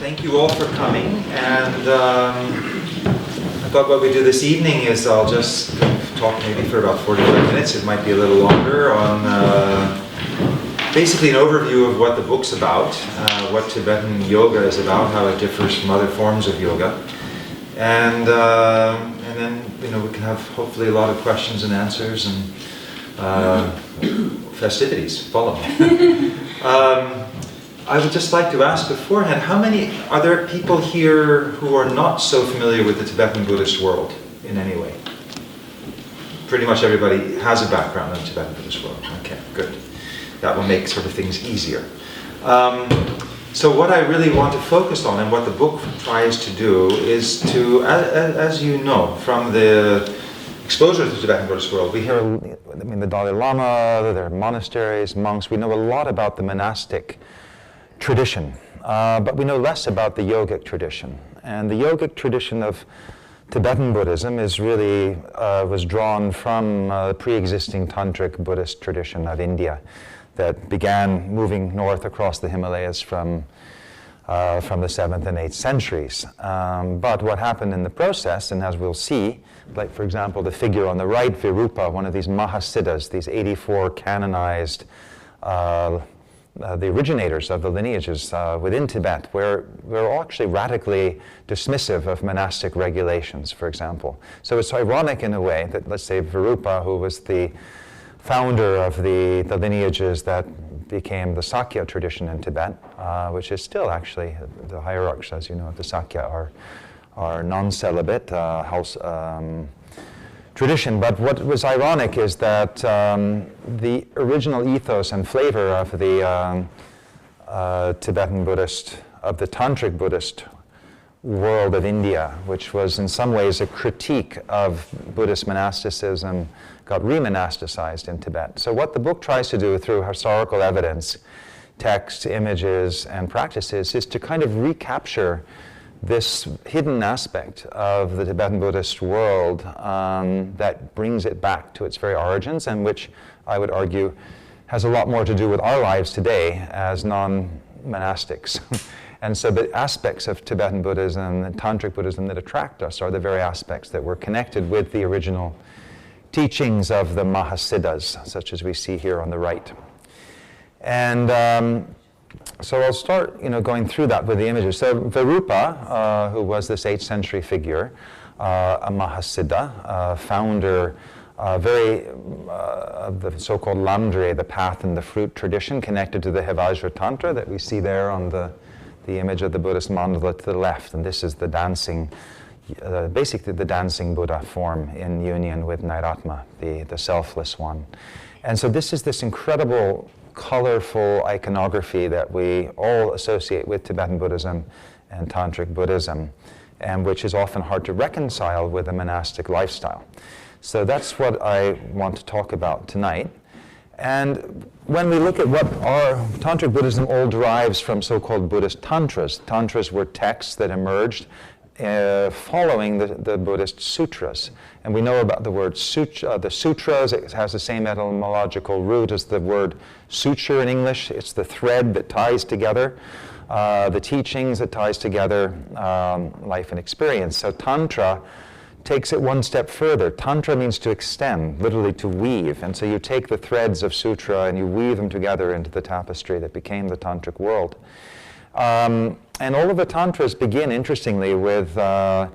Thank you all for coming. And I thought what we do this evening is I'll just talk maybe for about 45 minutes. It might be a little longer on basically an overview of what the book's about, what Tibetan yoga is about, how it differs from other forms of yoga, and then we can have hopefully a lot of questions and answers and festivities follow. I would just like to ask beforehand, are there people here who are not so familiar with the Tibetan Buddhist world in any way? Pretty much everybody has a background in the Tibetan Buddhist world. Okay, good. That will make sort of things easier. So what I really want to focus on and what the book tries to do is to, as you know, from the exposure to the Tibetan Buddhist world, we hear, the Dalai Lama, there are monasteries, monks, we know a lot about the monastic tradition, but we know less about the yogic tradition. And the yogic tradition of Tibetan Buddhism is really, was drawn from the pre-existing Tantric Buddhist tradition of India that began moving north across the Himalayas from the 7th and 8th centuries. But what happened in the process, and as we'll see, like for example the figure on the right, Virupa, one of these Mahasiddhas, these 84 canonized the originators of the lineages within Tibet, were actually radically dismissive of monastic regulations, for example. So it's ironic in a way that, let's say, Virupa, who was the founder of the lineages that became the Sakya tradition in Tibet, which is still actually, the hierarchs, as you know, of the Sakya are non-celibate tradition. But what was ironic is that the original ethos and flavor of the Tibetan Buddhist, of the Tantric Buddhist world of India, which was in some ways a critique of Buddhist monasticism, got remonasticized in Tibet. So what the book tries to do through historical evidence, texts, images, and practices is to kind of recapture this hidden aspect of the Tibetan Buddhist world that brings it back to its very origins, and which I would argue has a lot more to do with our lives today as non-monastics. And so the aspects of Tibetan Buddhism and Tantric Buddhism that attract us are the very aspects that were connected with the original teachings of the Mahasiddhas, such as we see here on the right. And so I'll start, going through that with the images. So Virupa, who was this 8th century figure, a Mahasiddha, founder of the so-called Lamdre, the path and the fruit tradition, connected to the Vajra Tantra that we see there on the image of the Buddhist mandala to the left. And this is the dancing, basically the dancing Buddha form in union with Nairatma, the selfless one. And so this is this incredible colorful iconography that we all associate with Tibetan Buddhism and Tantric Buddhism, and which is often hard to reconcile with a monastic lifestyle. So that's what I want to talk about tonight. And when we look at what our Tantric Buddhism all derives from so-called Buddhist Tantras. Tantras were texts that emerged following the Buddhist sutras. And we know about the word sutra, the sutras. It has the same etymological root as the word suture in English. It's the thread that ties together the teachings, that ties together life and experience. So Tantra takes it one step further. Tantra means to extend, literally to weave. And so you take the threads of sutra and you weave them together into the tapestry that became the Tantric world. And all of the Tantras begin, interestingly, with a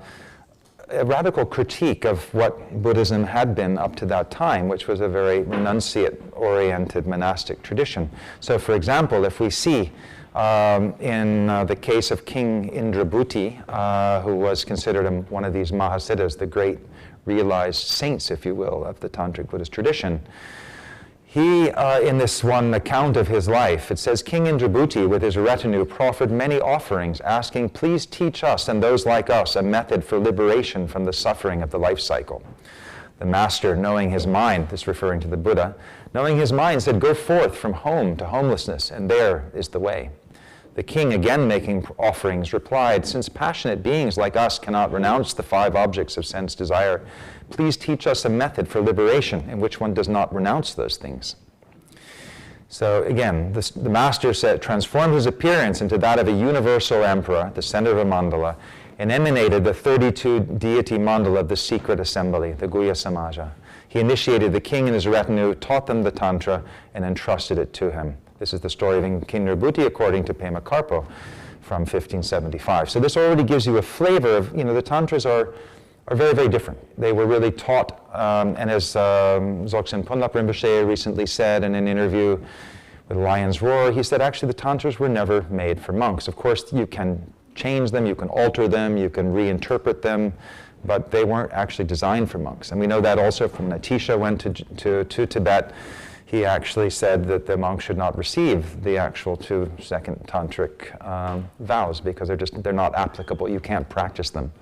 radical critique of what Buddhism had been up to that time, which was a very renunciate-oriented monastic tradition. So, for example, if we see in the case of King Indrabhuti, who was considered one of these Mahasiddhas, the great realized saints, if you will, of the Tantric Buddhist tradition, he, in this one account of his life, it says, King Indrabhuti with his retinue proffered many offerings, asking, please teach us and those like us a method for liberation from the suffering of the life cycle. The master, knowing his mind, this referring to the Buddha, knowing his mind said, go forth from home to homelessness, and there is the way. The king, again making offerings, replied, since passionate beings like us cannot renounce the 5 objects of sense desire, please teach us a method for liberation in which one does not renounce those things. So again, the master said, transformed his appearance into that of a universal emperor at the center of a mandala, and emanated the 32 deity mandala of the secret assembly, the Guhya Samaja. He initiated the king and his retinue, taught them the Tantra, and entrusted it to him. This is the story of King Nirbhuti according to Pema Karpo from 1575. So this already gives you a flavor of, the Tantras are very, very different. They were really taught, and as Dzogchen Punlap Rinpoche recently said in an interview with Lion's Roar, he said actually the Tantras were never made for monks. Of course, you can change them, you can alter them, you can reinterpret them, but they weren't actually designed for monks. And we know that also from Natisha went to Tibet. He actually said that the monks should not receive the actual 2 second tantric vows because they're not applicable. You can't practice them.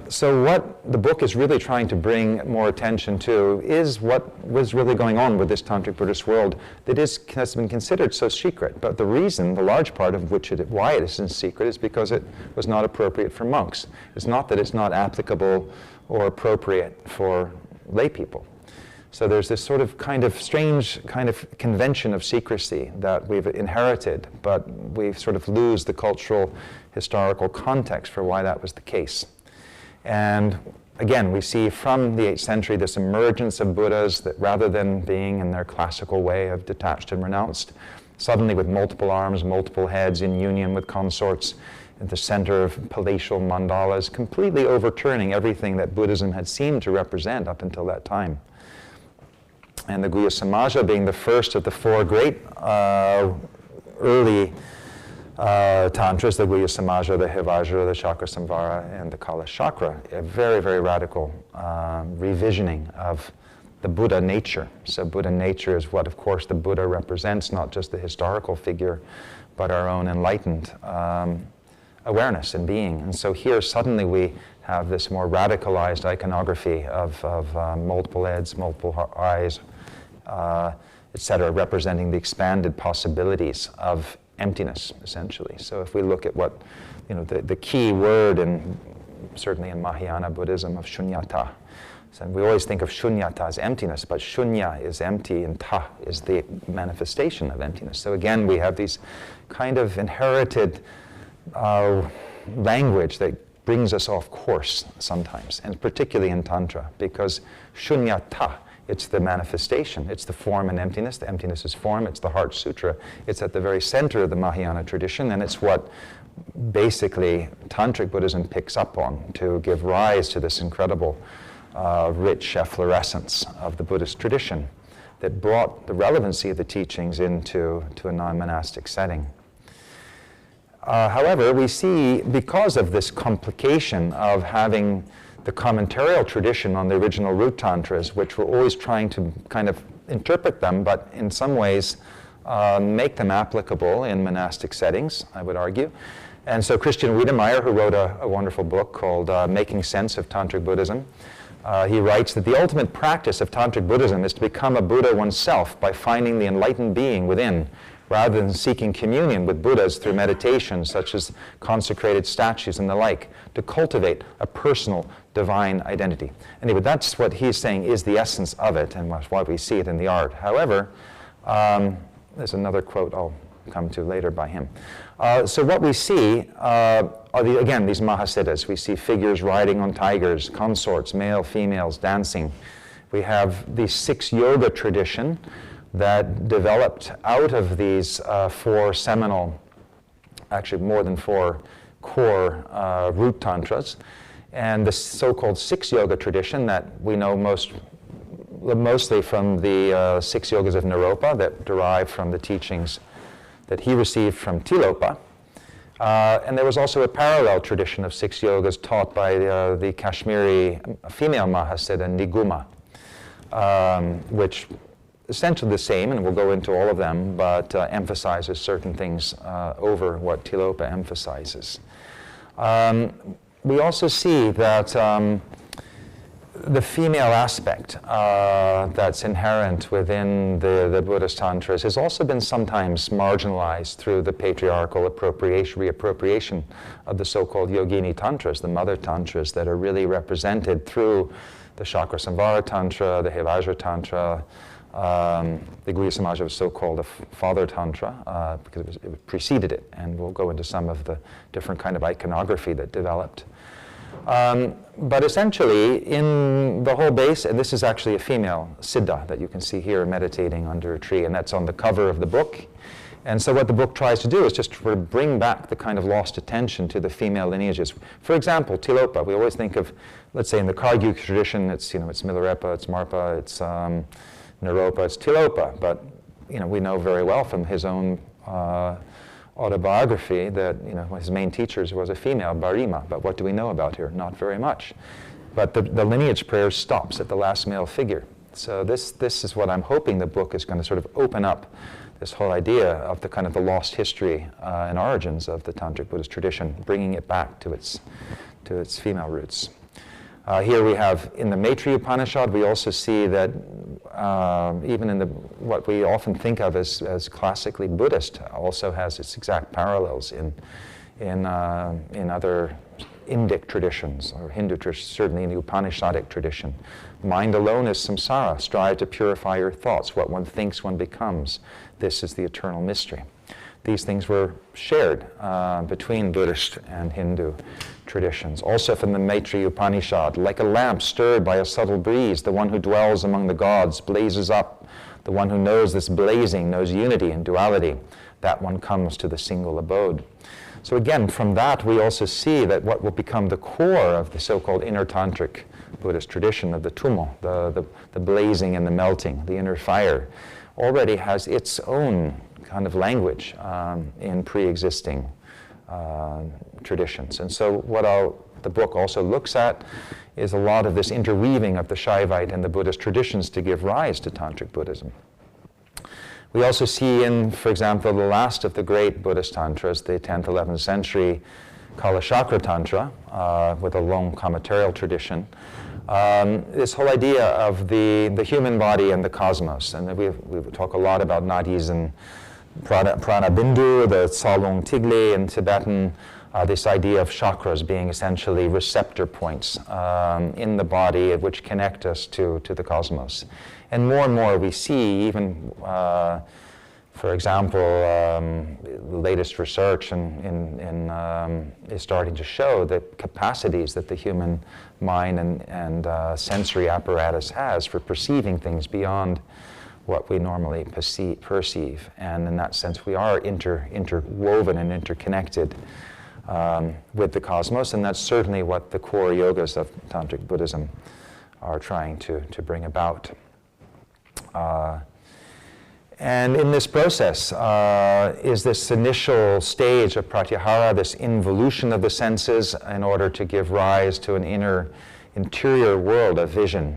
So what the book is really trying to bring more attention to is what was really going on with this Tantric Buddhist world that has been considered so secret. But the reason, the large part of why it is in secret is because it was not appropriate for monks. It's not that it's not applicable or appropriate for lay people. So there's this sort of strange kind of convention of secrecy that we've inherited, but we sort of lose the cultural, historical context for why that was the case. And again, we see from the 8th century this emergence of Buddhas that rather than being in their classical way of detached and renounced, suddenly with multiple arms, multiple heads in union with consorts, at the center of palatial mandalas, completely overturning everything that Buddhism had seemed to represent up until that time. And the Guhya Samaja being the first of the 4 great early Tantras, the Guhya Samaja, the Vajra, the Chakra Samvara, and the Kala Chakra, a very, very radical revisioning of the Buddha nature. So Buddha nature is what, of course, the Buddha represents, not just the historical figure, but our own enlightened awareness and being. And so here suddenly we have this more radicalized iconography of multiple heads, multiple eyes, etc., representing the expanded possibilities of emptiness, essentially. So if we look at what, the key word, certainly in Mahayana Buddhism, of shunyata. So we always think of shunyata as emptiness, but shunya is empty and ta is the manifestation of emptiness. So again, we have these kind of inherited language that brings us off course sometimes, and particularly in Tantra, because shunyata, it's the manifestation, it's the form and emptiness. The emptiness is form, it's the Heart Sutra. It's at the very center of the Mahayana tradition, and it's what basically Tantric Buddhism picks up on to give rise to this incredible rich efflorescence of the Buddhist tradition that brought the relevancy of the teachings into a non-monastic setting. However, we see, because of this complication of having the commentarial tradition on the original root tantras, which we're always trying to kind of interpret them, but in some ways make them applicable in monastic settings, I would argue. And so Christian Wiedemeyer, who wrote a wonderful book called Making Sense of Tantric Buddhism, he writes that the ultimate practice of Tantric Buddhism is to become a Buddha oneself by finding the enlightened being within, rather than seeking communion with Buddhas through meditation, such as consecrated statues and the like, to cultivate a personal divine identity. Anyway, that's what he's saying is the essence of it, and why we see it in the art. However, there's another quote I'll come to later by him. So what we see are, again, these Mahasiddhas. We see figures riding on tigers, consorts, male, females, dancing. We have the 6 yoga tradition that developed out of these 4 seminal, actually more than 4 core root tantras, and the so-called 6 yoga tradition that we know mostly from the 6 yogas of Naropa that derive from the teachings that he received from Tilopa. And there was also a parallel tradition of 6 yogas taught by the Kashmiri female Mahasiddha Niguma, which essentially the same, and we'll go into all of them, but emphasizes certain things over what Tilopa emphasizes. We also see that the female aspect that's inherent within the Buddhist Tantras has also been sometimes marginalized through the patriarchal reappropriation of the so-called Yogini Tantras, the mother Tantras that are really represented through the Chakra Samvara Tantra, the Vajra Tantra, The Guhya Samaja was so-called a Father Tantra because it preceded it, and we'll go into some of the different kind of iconography that developed. But essentially, in the whole base, and this is actually a female Siddha that you can see here meditating under a tree, and that's on the cover of the book. And so what the book tries to do is just sort of bring back the kind of lost attention to the female lineages. For example, Tilopa, we always think of, let's say in the Yogic tradition, it's Milarepa, it's Marpa, it's Naropa, it's Tilopa. But we know very well from his own autobiography that his main teacher was a female, Barima. But what do we know about her? Not very much. But the lineage prayer stops at the last male figure. So this is what I'm hoping the book is going to sort of open up, this whole idea of the kind of the lost history and origins of the Tantric Buddhist tradition, bringing it back to its female roots. Here we have in the Maitreya Upanishad, we also see that even in what we often think of as classically Buddhist also has its exact parallels in other Indic traditions or Hindu traditions, certainly in the Upanishadic tradition. Mind alone is samsara. Strive to purify your thoughts. What one thinks, one becomes. This is the eternal mystery. These things were shared between Buddhist and Hindu traditions. Also from the Maitreya Upanishad, like a lamp stirred by a subtle breeze, the one who dwells among the gods blazes up. The one who knows this blazing knows unity and duality. That one comes to the single abode. So again, from that we also see that what will become the core of the so-called inner Tantric Buddhist tradition of the tumo, the blazing and the melting, the inner fire, already has its own kind of language in pre-existing traditions. And so what the book also looks at is a lot of this interweaving of the Shaivite and the Buddhist traditions to give rise to Tantric Buddhism. We also see in, for example, the last of the great Buddhist Tantras, the 10th, 11th century Kalachakra Tantra, with a long commentarial tradition, this whole idea of the human body and the cosmos. And we talk a lot about nadis and prana bindu, the salung tigli in Tibetan, this idea of chakras being essentially receptor points in the body which connect us to the cosmos. And more we see, even, for example, the latest research is starting to show the capacities that the human mind and sensory apparatus has for perceiving things beyond what we normally perceive. And in that sense, we are interwoven and interconnected with the cosmos, and that's certainly what the core yogas of Tantric Buddhism are trying to bring about. And in this process is this initial stage of pratyahara, this involution of the senses in order to give rise to an interior world of vision,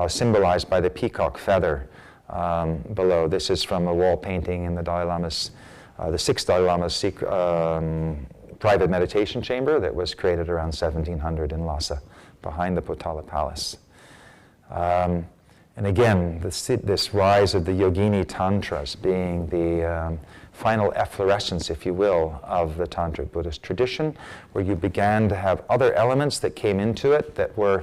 symbolized by the peacock feather below. This is from a wall painting in the Dalai Lama's, the sixth Dalai Lama's private meditation chamber that was created around 1700 in Lhasa, behind the Potala Palace. And again, this rise of the Yogini Tantras being the final efflorescence, if you will, of the Tantric Buddhist tradition, where you began to have other elements that came into it that were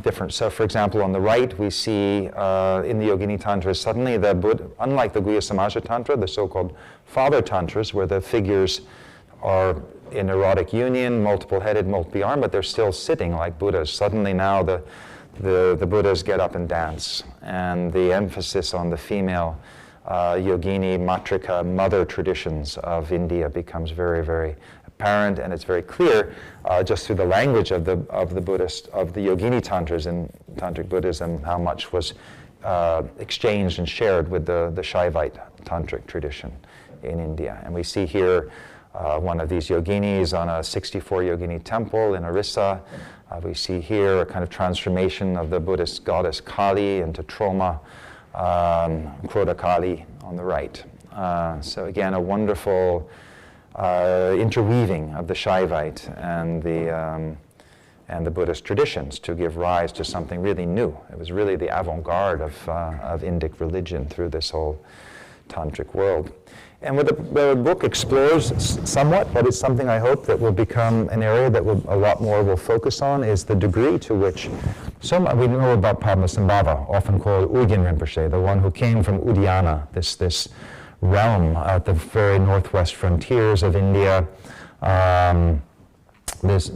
different. So, for example, on the right, we see in the Yogini Tantras, suddenly unlike the Guhya Samaja Tantra, the so-called Father Tantras, where the figures are in erotic union, multiple-headed, multi-armed, but they're still sitting like Buddhas. Suddenly now the Buddhas get up and dance, and the emphasis on the female Yogini, Matrika, mother traditions of India becomes very, very apparent, and it's very clear just through the language of the Yogini Tantras in Tantric Buddhism how much was exchanged and shared with the Shaivite Tantric tradition in India. And we see here one of these yoginis on a 64 Yogini temple in Orissa. We see here a kind of transformation of the Buddhist goddess Kali into Troma, Krodha Kali on the right. So again, a wonderful interweaving of the Shaivite and the Buddhist traditions to give rise to something really new. It was really the avant-garde of Indic religion through this whole Tantric world. And what the book explores somewhat, but it's something I hope that will become an area that a lot more will focus on, is the degree to which we know about Padmasambhava, often called Ugyen Rinpoche, the one who came from Udayana, this realm at the very northwest frontiers of India. This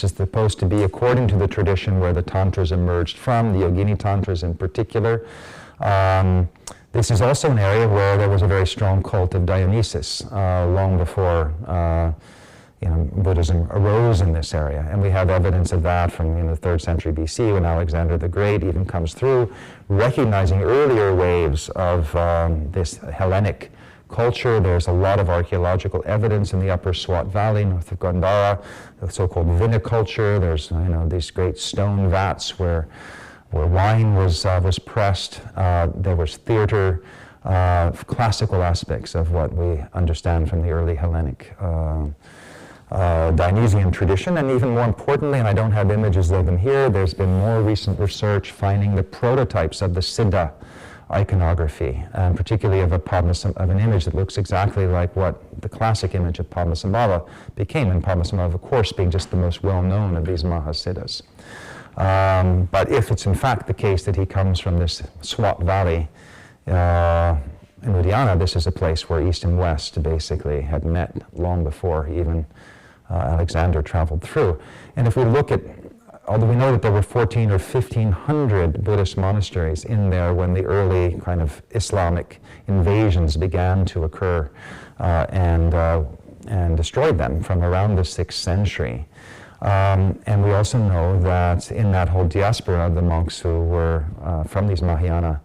is supposed to be, according to the tradition, where the Tantras emerged from, the Yogini Tantras in particular. This is also an area where there was a very strong cult of Dionysus long before Buddhism arose in this area. And we have evidence of that from the 3rd century BC, when Alexander the Great even comes through, recognizing earlier waves of this Hellenic culture. There's a lot of archaeological evidence in the upper Swat Valley, north of Gandhara, the so-called viniculture. There's these great stone vats where wine was pressed. There was theater, classical aspects of what we understand from the early Hellenic Dionysian tradition. And even more importantly, and I don't have images of them here, there's been more recent research finding the prototypes of the Siddha iconography, and particularly of an image that looks exactly like what the classic image of Padmasambhava became, and Padmasambhava, of course, being just the most well-known of these Mahasiddhas. But if it's in fact the case that he comes from this Swat Valley in Udayana, this is a place where East and West basically had met long before even Alexander traveled through. And if we look at, although we know that there were 14 or 1,500 Buddhist monasteries in there when the early kind of Islamic invasions began to occur and destroyed them from around the 6th century. And we also know that in that whole diaspora of the monks who were from these Mahayana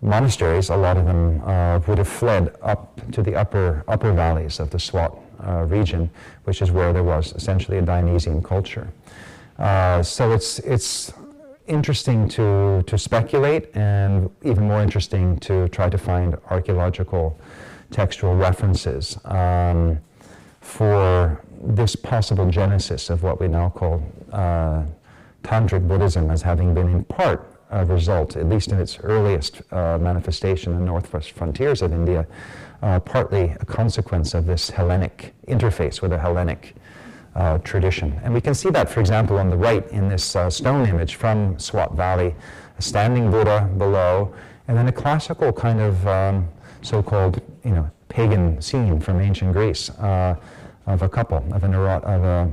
monasteries, a lot of them would have fled up to the upper valleys of the Swat region, which is where there was essentially a Dionysian culture. So it's interesting to speculate, and even more interesting to try to find archaeological textual references for this possible genesis of what we now call Tantric Buddhism as having been in part a result, at least in its earliest manifestation in the northwest frontiers of India, partly a consequence of this Hellenic interface with a Hellenic tradition. And we can see that, for example, on the right in this stone image from Swat Valley, a standing Buddha below, and then a classical kind of so-called pagan scene from ancient Greece of a couple, of an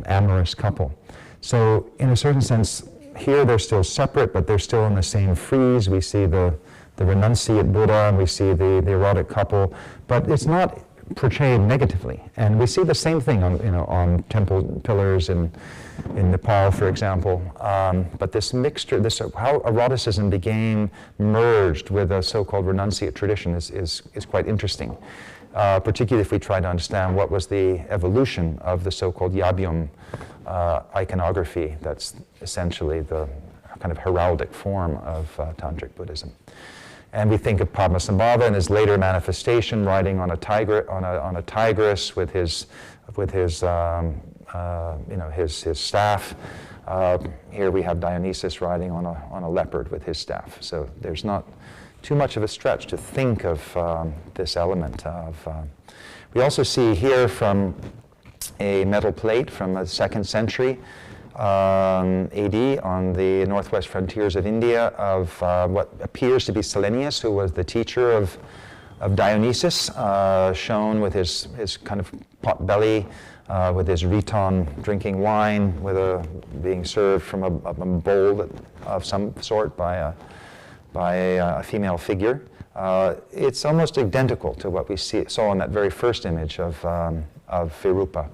amorous couple. So in a certain sense, here they're still separate, but they're still in the same frieze. We see the renunciate Buddha, and we see the erotic couple, but it's not portrayed negatively. And we see the same thing on temple pillars in Nepal, for example. But this mixture, how eroticism became merged with a so-called renunciate tradition is quite interesting. Particularly if we try to understand what was the evolution of the so-called Yabyum iconography that's essentially the kind of heraldic form of Tantric Buddhism. And we think of Padmasambhava and his later manifestation, riding on a tigress with his staff. Here we have Dionysus riding on a leopard with his staff. So there's not too much of a stretch to think of this element of. We also see here from a metal plate from the 2nd century AD on the northwest frontiers of India of what appears to be Silenius, who was the teacher of Dionysus, shown with his kind of pot belly, with his riton drinking wine, being served from a bowl of some sort by a female figure. It's almost identical to what we saw in that very first image of Virupa.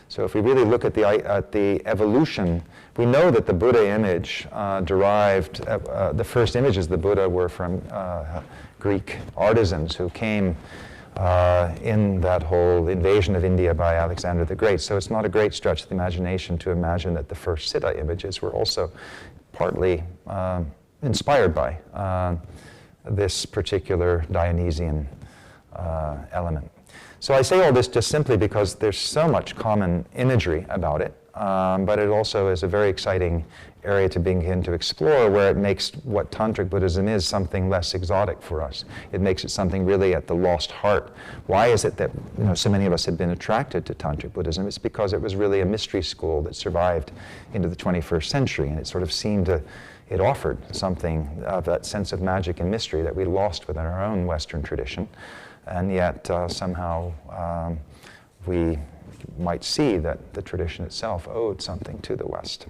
So if we really look at the evolution, we know that the Buddha image derived, the first images of the Buddha were from Greek artisans who came in that whole invasion of India by Alexander the Great. So it's not a great stretch of the imagination to imagine that the first Siddha images were also partly inspired by this particular Dionysian element. So I say all this just simply because there's so much common imagery about it, but it also is a very exciting area to begin to explore, where it makes what Tantric Buddhism is something less exotic for us. It makes it something really at the lost heart. Why is it that so many of us have been attracted to Tantric Buddhism? It's because it was really a mystery school that survived into the 21st century, and it sort of seemed to it offered something of that sense of magic and mystery that we lost within our own Western tradition, and yet somehow we might see that the tradition itself owed something to the West.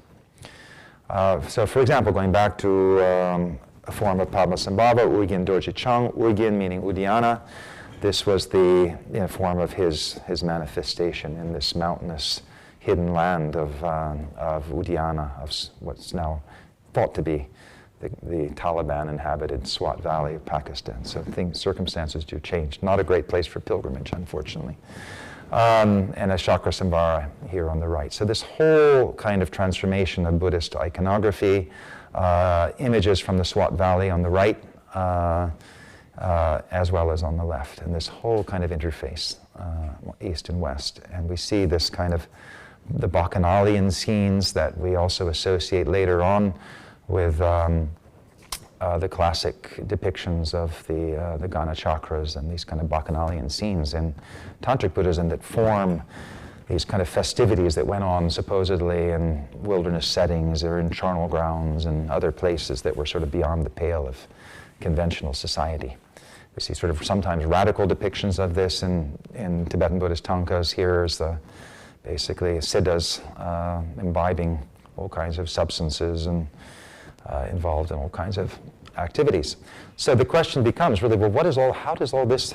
So, for example, going back to a form of Padmasambhava, Urgyen Dorje Chang, Urgyen meaning Uddiyana. This was the form of his manifestation in this mountainous hidden land of Uddiyana, of what's now thought to be the Taliban-inhabited Swat Valley of Pakistan. So circumstances do change. Not a great place for pilgrimage, unfortunately. And a Chakrasambhara here on the right. So this whole kind of transformation of Buddhist iconography, images from the Swat Valley on the right, as well as on the left, and this whole kind of interface, east and west. And we see this kind of the Bacchanalian scenes that we also associate later on with the classic depictions of the Gana chakras and these kind of Bacchanalian scenes in Tantric Buddhism that form these kind of festivities that went on supposedly in wilderness settings or in charnel grounds and other places that were sort of beyond the pale of conventional society. We see sort of sometimes radical depictions of this in Tibetan Buddhist Tankas. Here's basically Siddhas imbibing all kinds of substances and involved in all kinds of activities. So the question becomes really, well, how does all this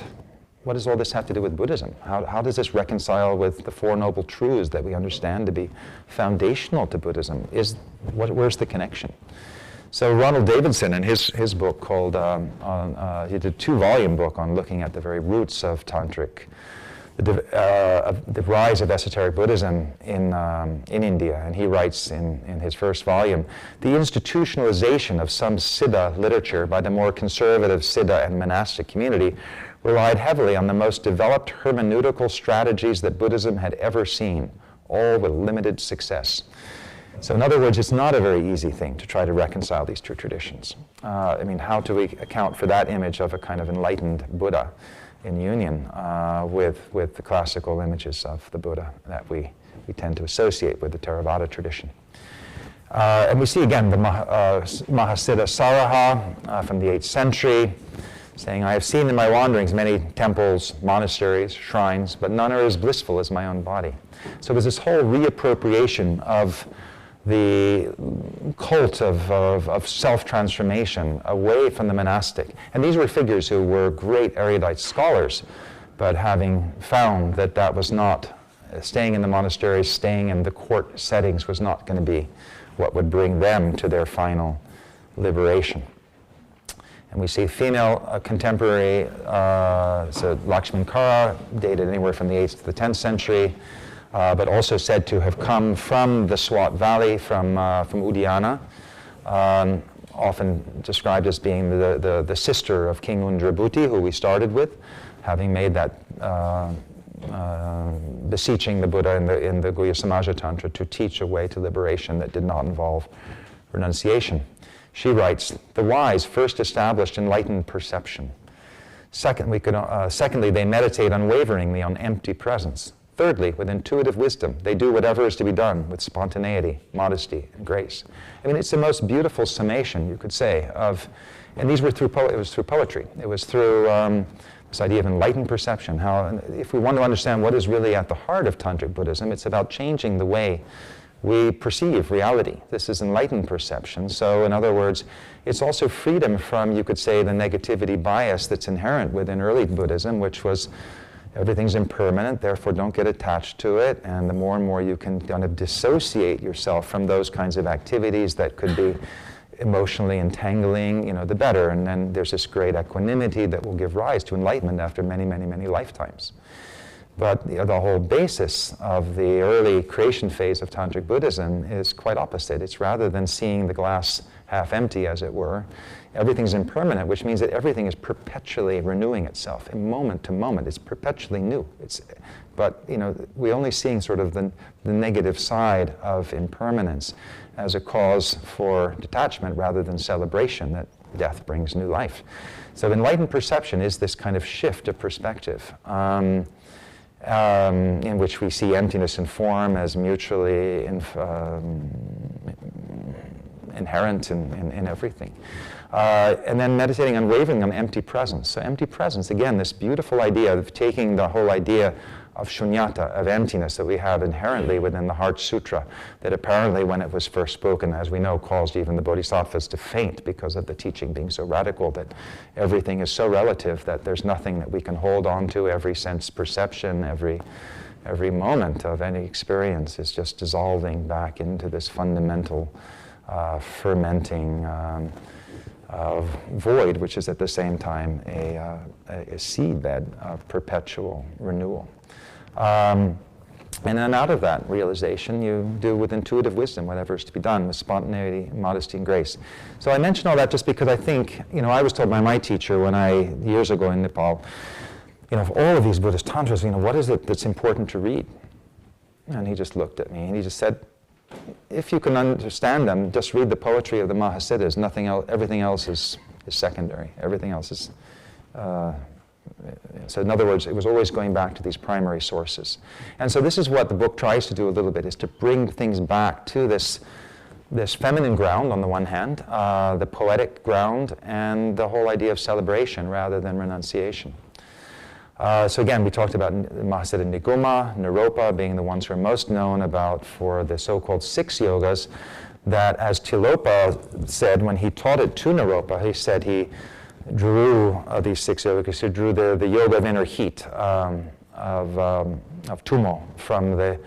have to do with Buddhism? How does this reconcile with the Four Noble Truths that we understand to be foundational to Buddhism? Where's the connection? So Ronald Davidson, in his book called, he did a 2-volume book on looking at the very roots of Tantric, the rise of esoteric Buddhism in India. And he writes in his first volume, the institutionalization of some Siddha literature by the more conservative Siddha and monastic community relied heavily on the most developed hermeneutical strategies that Buddhism had ever seen, all with limited success. So in other words, it's not a very easy thing to try to reconcile these two traditions. How do we account for that image of a kind of enlightened Buddha in union with the classical images of the Buddha that we tend to associate with the Theravada tradition? And we see again the Mahasiddha Saraha from the 8th century, saying, I have seen in my wanderings many temples, monasteries, shrines, but none are as blissful as my own body. So there's this whole reappropriation of the cult of self-transformation away from the monastic. And these were figures who were great erudite scholars, but having found that that was not, staying in the monasteries, staying in the court settings was not going to be what would bring them to their final liberation. And we see female contemporary, so Lakshmankara, dated anywhere from the 8th to the 10th century, but also said to have come from the Swat Valley, from Uddiyana, often described as being the sister of King Undrabhuti, who we started with, having made that beseeching the Buddha in the Guhya Samaja Tantra to teach a way to liberation that did not involve renunciation. She writes, the wise first established enlightened perception. Secondly, they meditate unwaveringly on empty presence. Thirdly, with intuitive wisdom, they do whatever is to be done with spontaneity, modesty, and grace. It's the most beautiful summation, you could say, and these were through poetry. It was through this idea of enlightened perception. How, if we want to understand what is really at the heart of Tantric Buddhism, it's about changing the way we perceive reality. This is enlightened perception. So in other words, it's also freedom from, you could say, the negativity bias that's inherent within early Buddhism, which was everything's impermanent, therefore don't get attached to it. And the more and more you can kind of dissociate yourself from those kinds of activities that could be emotionally entangling, the better. And then there's this great equanimity that will give rise to enlightenment after many, many, many lifetimes. But the whole basis of the early creation phase of Tantric Buddhism is quite opposite. It's rather than seeing the glass half empty, as it were, everything's impermanent, which means that everything is perpetually renewing itself. In moment to moment, it's perpetually new. But we're only seeing sort of the negative side of impermanence as a cause for detachment rather than celebration that death brings new life. So enlightened perception is this kind of shift of perspective. In which we see emptiness and form as mutually inherent in everything. And then meditating unwavering on empty presence. So empty presence, again, this beautiful idea of taking the whole idea of shunyata, of emptiness that we have inherently within the Heart Sutra, that apparently when it was first spoken, as we know, caused even the bodhisattvas to faint because of the teaching being so radical, that everything is so relative that there's nothing that we can hold on to. Every sense perception, every moment of any experience is just dissolving back into this fundamental fermenting void, which is at the same time a seedbed of perpetual renewal. And then out of that realization, you do with intuitive wisdom whatever is to be done, with spontaneity, modesty, and grace. So I mention all that just because I think, I was told by my teacher years ago in Nepal, of all of these Buddhist Tantras, what is it that's important to read? And he just looked at me and he just said, if you can understand them, just read the poetry of the Mahasiddhas. Nothing else, everything else is secondary. Everything else is... So in other words, it was always going back to these primary sources. And so this is what the book tries to do a little bit, is to bring things back to this feminine ground on the one hand, the poetic ground, and the whole idea of celebration rather than renunciation. So again, we talked about Mahasiddha Niguma, Naropa being the ones who are most known about for the so-called 6 yogas, that as Tilopa said when he taught it to Naropa, he said he drew these 6 yogas. He drew the yoga of inner heat of Tumo from the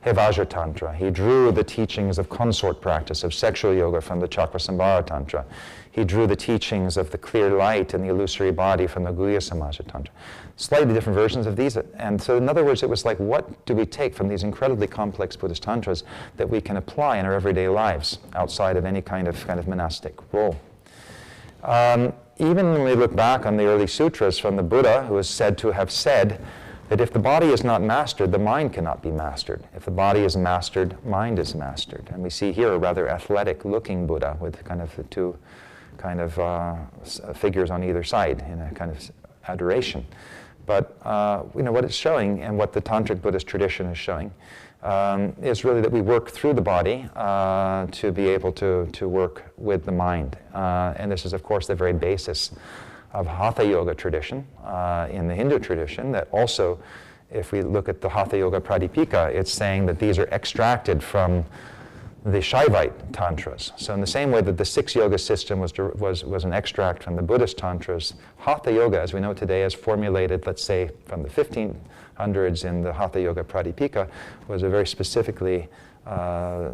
Vajra Tantra. He drew the teachings of consort practice of sexual yoga from the Chakrasambhara Tantra. He drew the teachings of the clear light and the illusory body from the Guhya Samaja Tantra. Slightly different versions of these. And so in other words, it was like, what do we take from these incredibly complex Buddhist Tantras that we can apply in our everyday lives outside of any kind of monastic role? Even when we look back on the early sutras from the Buddha, who is said to have said that if the body is not mastered, the mind cannot be mastered. If the body is mastered, mind is mastered. And we see here a rather athletic-looking Buddha with kind of the two figures on either side in a kind of adoration. But what it's showing, and what the Tantric Buddhist tradition is showing, is really that we work through the body to be able to work with the mind. And this is, of course, the very basis of Hatha Yoga tradition in the Hindu tradition, that also, if we look at the Hatha Yoga Pradipika, it's saying that these are extracted from the Shaivite Tantras. So in the same way that the 6 yoga system was an extract from the Buddhist Tantras, Hatha Yoga, as we know today, is formulated, let's say, from the 1500s in the Hatha Yoga Pradipika, was a very specifically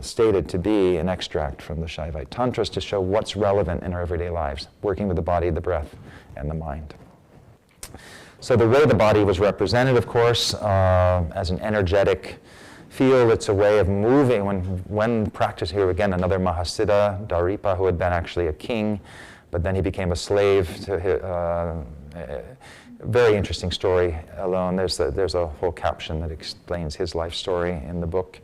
stated to be an extract from the Shaivite Tantras to show what's relevant in our everyday lives, working with the body, the breath, and the mind. So the way the body was represented, of course, as an energetic field, it's a way of moving. When practice, here again, another Mahasiddha, Daripa, who had been actually a king, but then he became a slave to very interesting story alone. There's a whole caption that explains his life story in the book.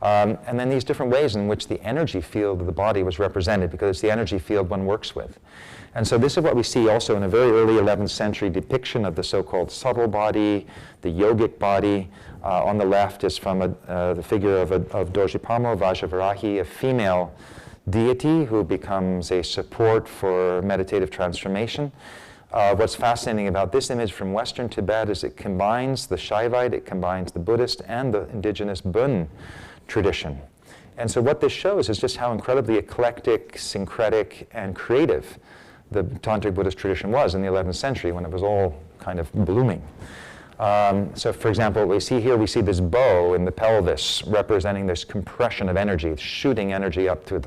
And then these different ways in which the energy field of the body was represented, because it's the energy field one works with. And so this is what we see also in a very early 11th century depiction of the so-called subtle body, the yogic body. On the left is from the figure of Dojipamo Vajravarahi, a female deity who becomes a support for meditative transformation. What's fascinating about this image from Western Tibet is it combines the Shaivite, it combines the Buddhist and the indigenous Bön tradition. And so what this shows is just how incredibly eclectic, syncretic, and creative the Tantric Buddhist tradition was in the 11th century when it was all kind of blooming. So for example, what we see here, we see this bow in the pelvis representing this compression of energy, shooting energy up through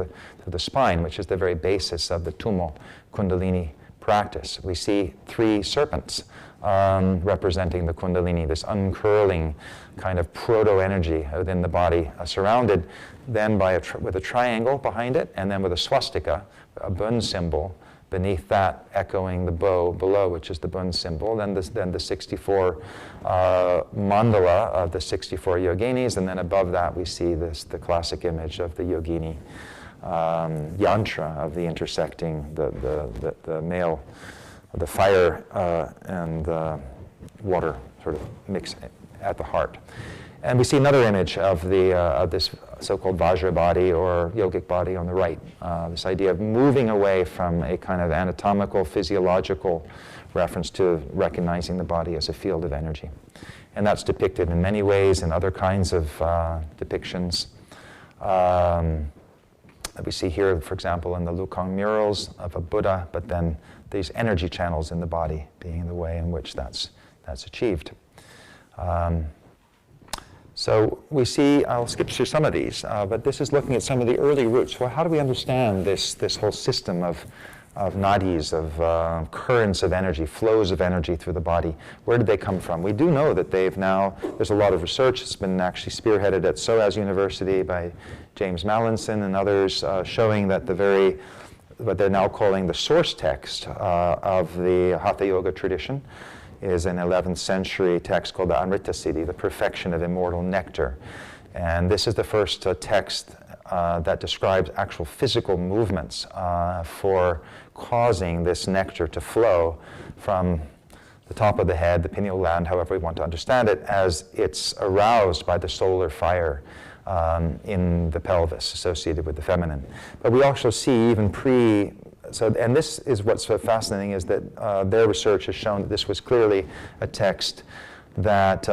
the spine, which is the very basis of the Tumo Kundalini practice. We see 3 serpents representing the Kundalini, this uncurling kind of proto-energy within the body, surrounded then by with a triangle behind it, and then with a swastika, a Bön symbol, beneath that echoing the bow below, which is the Bön symbol, then the 64 mandala of the 64 yoginis, and then above that we see the classic image of the yogini yantra of the intersecting the male, the fire and water sort of mix at the heart. And we see another image of this so-called Vajra Body or Yogic Body on the right. This idea of moving away from a kind of anatomical, physiological reference to recognizing the body as a field of energy. And that's depicted in many ways in other kinds of depictions. That we see here, for example, in the Lukang murals of a Buddha, but then these energy channels in the body being the way in which that's achieved. So we see, I'll skip through some of these, but this is looking at some of the early roots. Well, how do we understand this whole system of nadis, of currents of energy, flows of energy through the body? Where did they come from? We do know that there's a lot of research that's been actually spearheaded at SOAS University by James Mallinson and others, showing that what they're now calling the source text of the Hatha Yoga tradition is an 11th century text called the Amrita Siddhi, the perfection of immortal nectar. And this is the first text that describes actual physical movements for causing this nectar to flow from the top of the head, the pineal gland, however we want to understand it, as it's aroused by the solar fire in the pelvis associated with the feminine. But we also see even and this is what's so fascinating, is that their research has shown that this was clearly a text that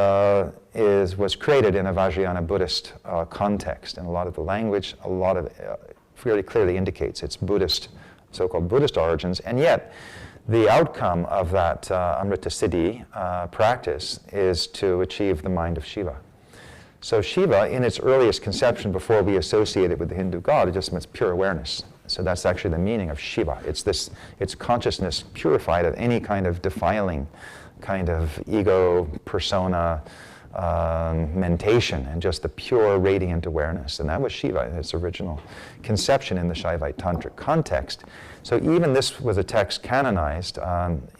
was created in a Vajrayana Buddhist context, and a lot of the language, very clearly indicates its Buddhist, so-called Buddhist origins, and yet the outcome of that Amrita Siddhi practice is to achieve the mind of Shiva. So Shiva, in its earliest conception, before we associate it with the Hindu god, it just means pure awareness. So that's actually the meaning of Shiva. It's consciousness purified of any kind of defiling kind of ego, persona, mentation, and just the pure radiant awareness. And that was Shiva in its original conception in the Shaivite Tantric context. So even this was a text canonized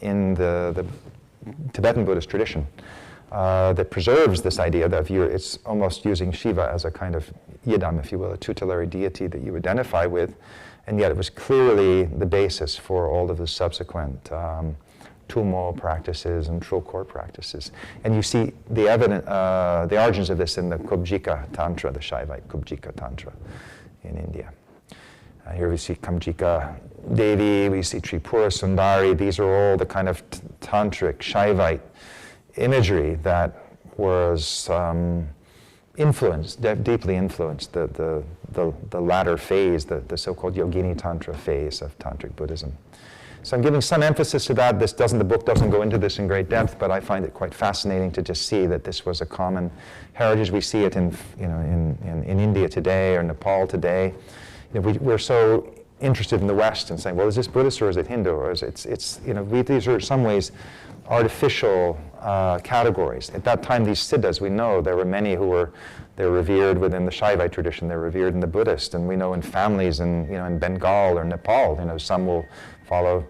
in the Tibetan Buddhist tradition that preserves this idea that it's almost using Shiva as a kind of yidam, if you will, a tutelary deity that you identify with, and yet it was clearly the basis for all of the subsequent Tummo practices and Trilkor practices. And you see the origins of this in the Kubjika Tantra, the Shaivite Kubjika Tantra in India. Here we see Kamjika Devi, we see Tripura Sundari. These are all the kind of Tantric, Shaivite imagery that was deeply influenced the latter phase, the so-called Yogini Tantra phase of Tantric Buddhism. So I'm giving some emphasis to that. The book doesn't go into this in great depth, but I find it quite fascinating to just see that this was a common heritage. We see it in India today or Nepal today. We're so interested in the West and saying, well, is this Buddhist or is it Hindu? Or is these are in some ways artificial categories. At that time, these siddhas, we know there were many they're revered within the Shaivite tradition, they're revered in the Buddhist, and we know in families in Bengal or Nepal, some will follow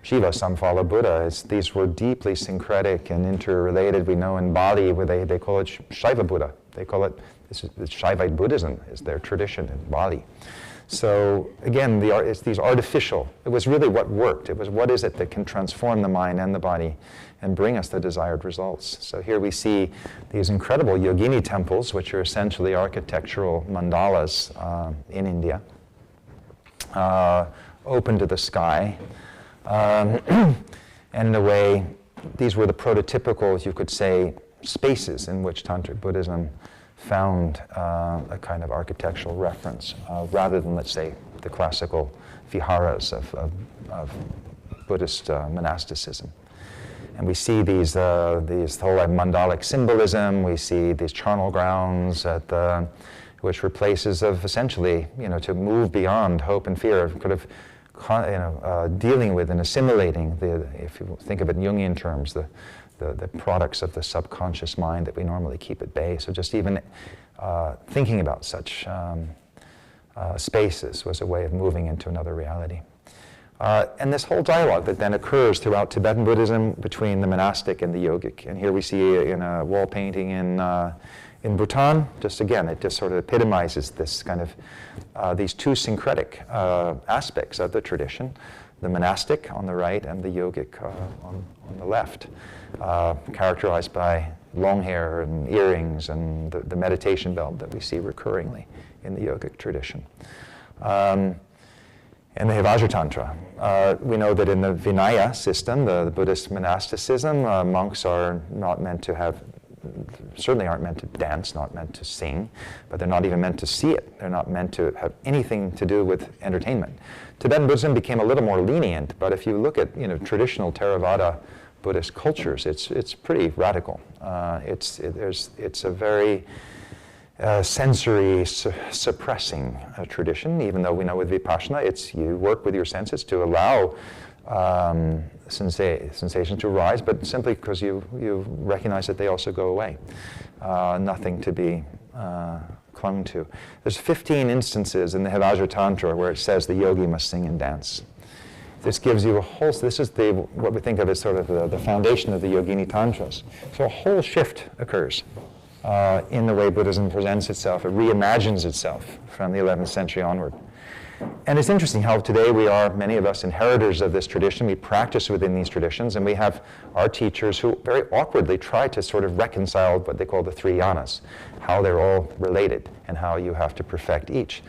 Shiva, some follow Buddha. These were deeply syncretic and interrelated. We know in Bali where they call it Shaiva Buddha. They call it, this is Shaivite Buddhism is their tradition in Bali. So again, it's these artificial, it was really what worked. It was what is it that can transform the mind and the body and bring us the desired results. So here we see these incredible Yogini temples, which are essentially architectural mandalas in India, open to the sky. And in a way, these were the prototypical, you could say, spaces in which Tantric Buddhism found a kind of architectural reference, rather than, let's say, the classical viharas of Buddhist monasticism. And we see these whole mandalic symbolism. We see these charnel grounds which were places of essentially, to move beyond hope and fear, dealing with and assimilating if you think of it in Jungian terms, the products of the subconscious mind that we normally keep at bay. So just even thinking about such spaces was a way of moving into another reality. And this whole dialogue that then occurs throughout Tibetan Buddhism between the monastic and the yogic. And here we see in a wall painting in In Bhutan, just again, it just sort of epitomizes this kind of, these two syncretic aspects of the tradition, the monastic on the right and the yogic on the left, characterized by long hair and earrings and the meditation belt that we see recurringly in the yogic tradition. And the Vajra Tantra. We know that in the Vinaya system, the Buddhist monasticism, monks are not meant to have, certainly aren't meant to dance, not meant to sing, but they're not even meant to see it. They're not meant to have anything to do with entertainment. Tibetan Buddhism became a little more lenient, but if you look at traditional Theravada Buddhist cultures, it's pretty radical. It's a very sensory suppressing tradition, even though we know with Vipassana, you work with your senses to allow sensations to arise, but simply because you recognize that they also go away. Nothing to be clung to. There's 15 instances in the Vajra Tantra where it says the yogi must sing and dance. This gives you a whole, this is what we think of as sort of the foundation of the Yogini Tantras. So a whole shift occurs in the way Buddhism presents itself. It reimagines itself from the 11th century onward. And it's interesting how today we are, many of us, inheritors of this tradition. We practice within these traditions, and we have our teachers who very awkwardly try to sort of reconcile what they call the three yanas, how they're all related and how you have to perfect each,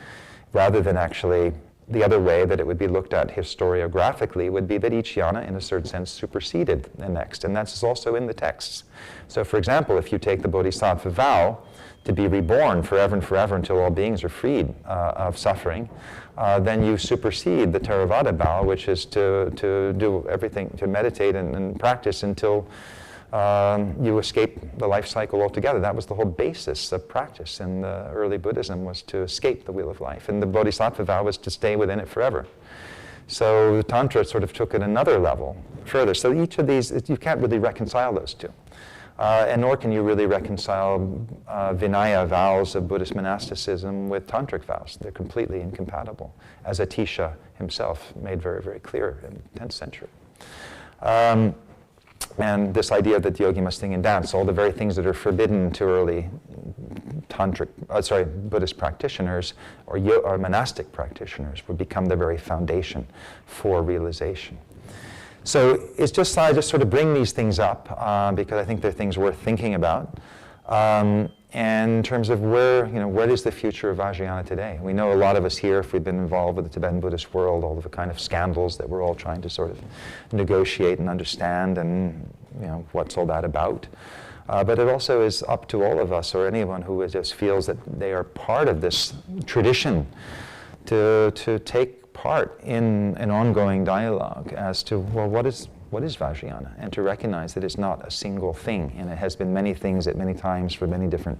rather than actually the other way that it would be looked at historiographically would be that each yana, in a certain sense, superseded the next, and that's also in the texts. So, for example, if you take the Bodhisattva vow to be reborn forever and forever until all beings are freed of suffering, then you supersede the Theravada vow, which is to do everything, to meditate and practice until you escape the life cycle altogether. That was the whole basis of practice in the early Buddhism, was to escape the wheel of life. And the Bodhisattva vow was to stay within it forever. So the Tantra sort of took it another level further. So each of these, you can't really reconcile those two. And nor can you really reconcile Vinaya vows of Buddhist monasticism with Tantric vows. They're completely incompatible, as Atisha himself made very, very clear in the 10th century. And this idea that the yogi must sing and dance, all the very things that are forbidden to early Buddhist practitioners or monastic practitioners would become the very foundation for realization. So it's just, I just sort of bring these things up because I think they're things worth thinking about. And in terms of what is the future of Vajrayana today? We know a lot of us here, if we've been involved with the Tibetan Buddhist world, all of the kind of scandals that we're all trying to sort of negotiate and understand, and what's all that about. But it also is up to all of us, or anyone who just feels that they are part of this tradition, to take part in an ongoing dialogue as to, well, what is Vajrayana? And to recognize that it's not a single thing, and it has been many things at many times for many different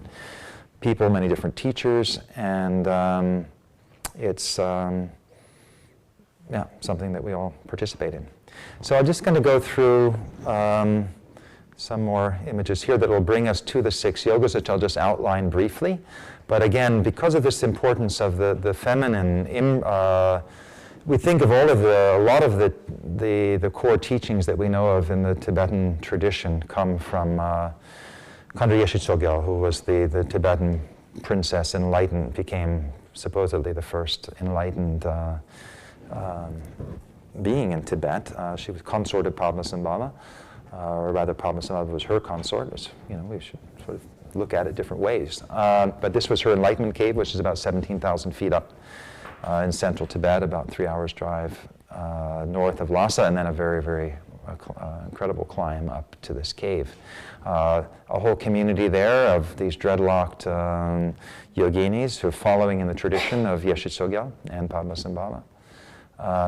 people, many different teachers, and it's something that we all participate in. So I'm just going to go through some more images here that will bring us to the 6 yogas, which I'll just outline briefly. But again, because of this importance of the feminine, we think of a lot of the core teachings that we know of in the Tibetan tradition come from Khandra Yeshe Tsogyal, who was the Tibetan princess, enlightened, became supposedly the first enlightened being in Tibet. She was consort of Padmasambhava, or rather Padmasambhava was her consort. We should sort of look at it different ways. But this was her Enlightenment Cave, which is about 17,000 feet up in central Tibet, about 3 hours drive north of Lhasa, and then a very, very incredible climb up to this cave. A whole community there of these dreadlocked yoginis who are following in the tradition of Yeshe Tsogyal and Padmasambhava.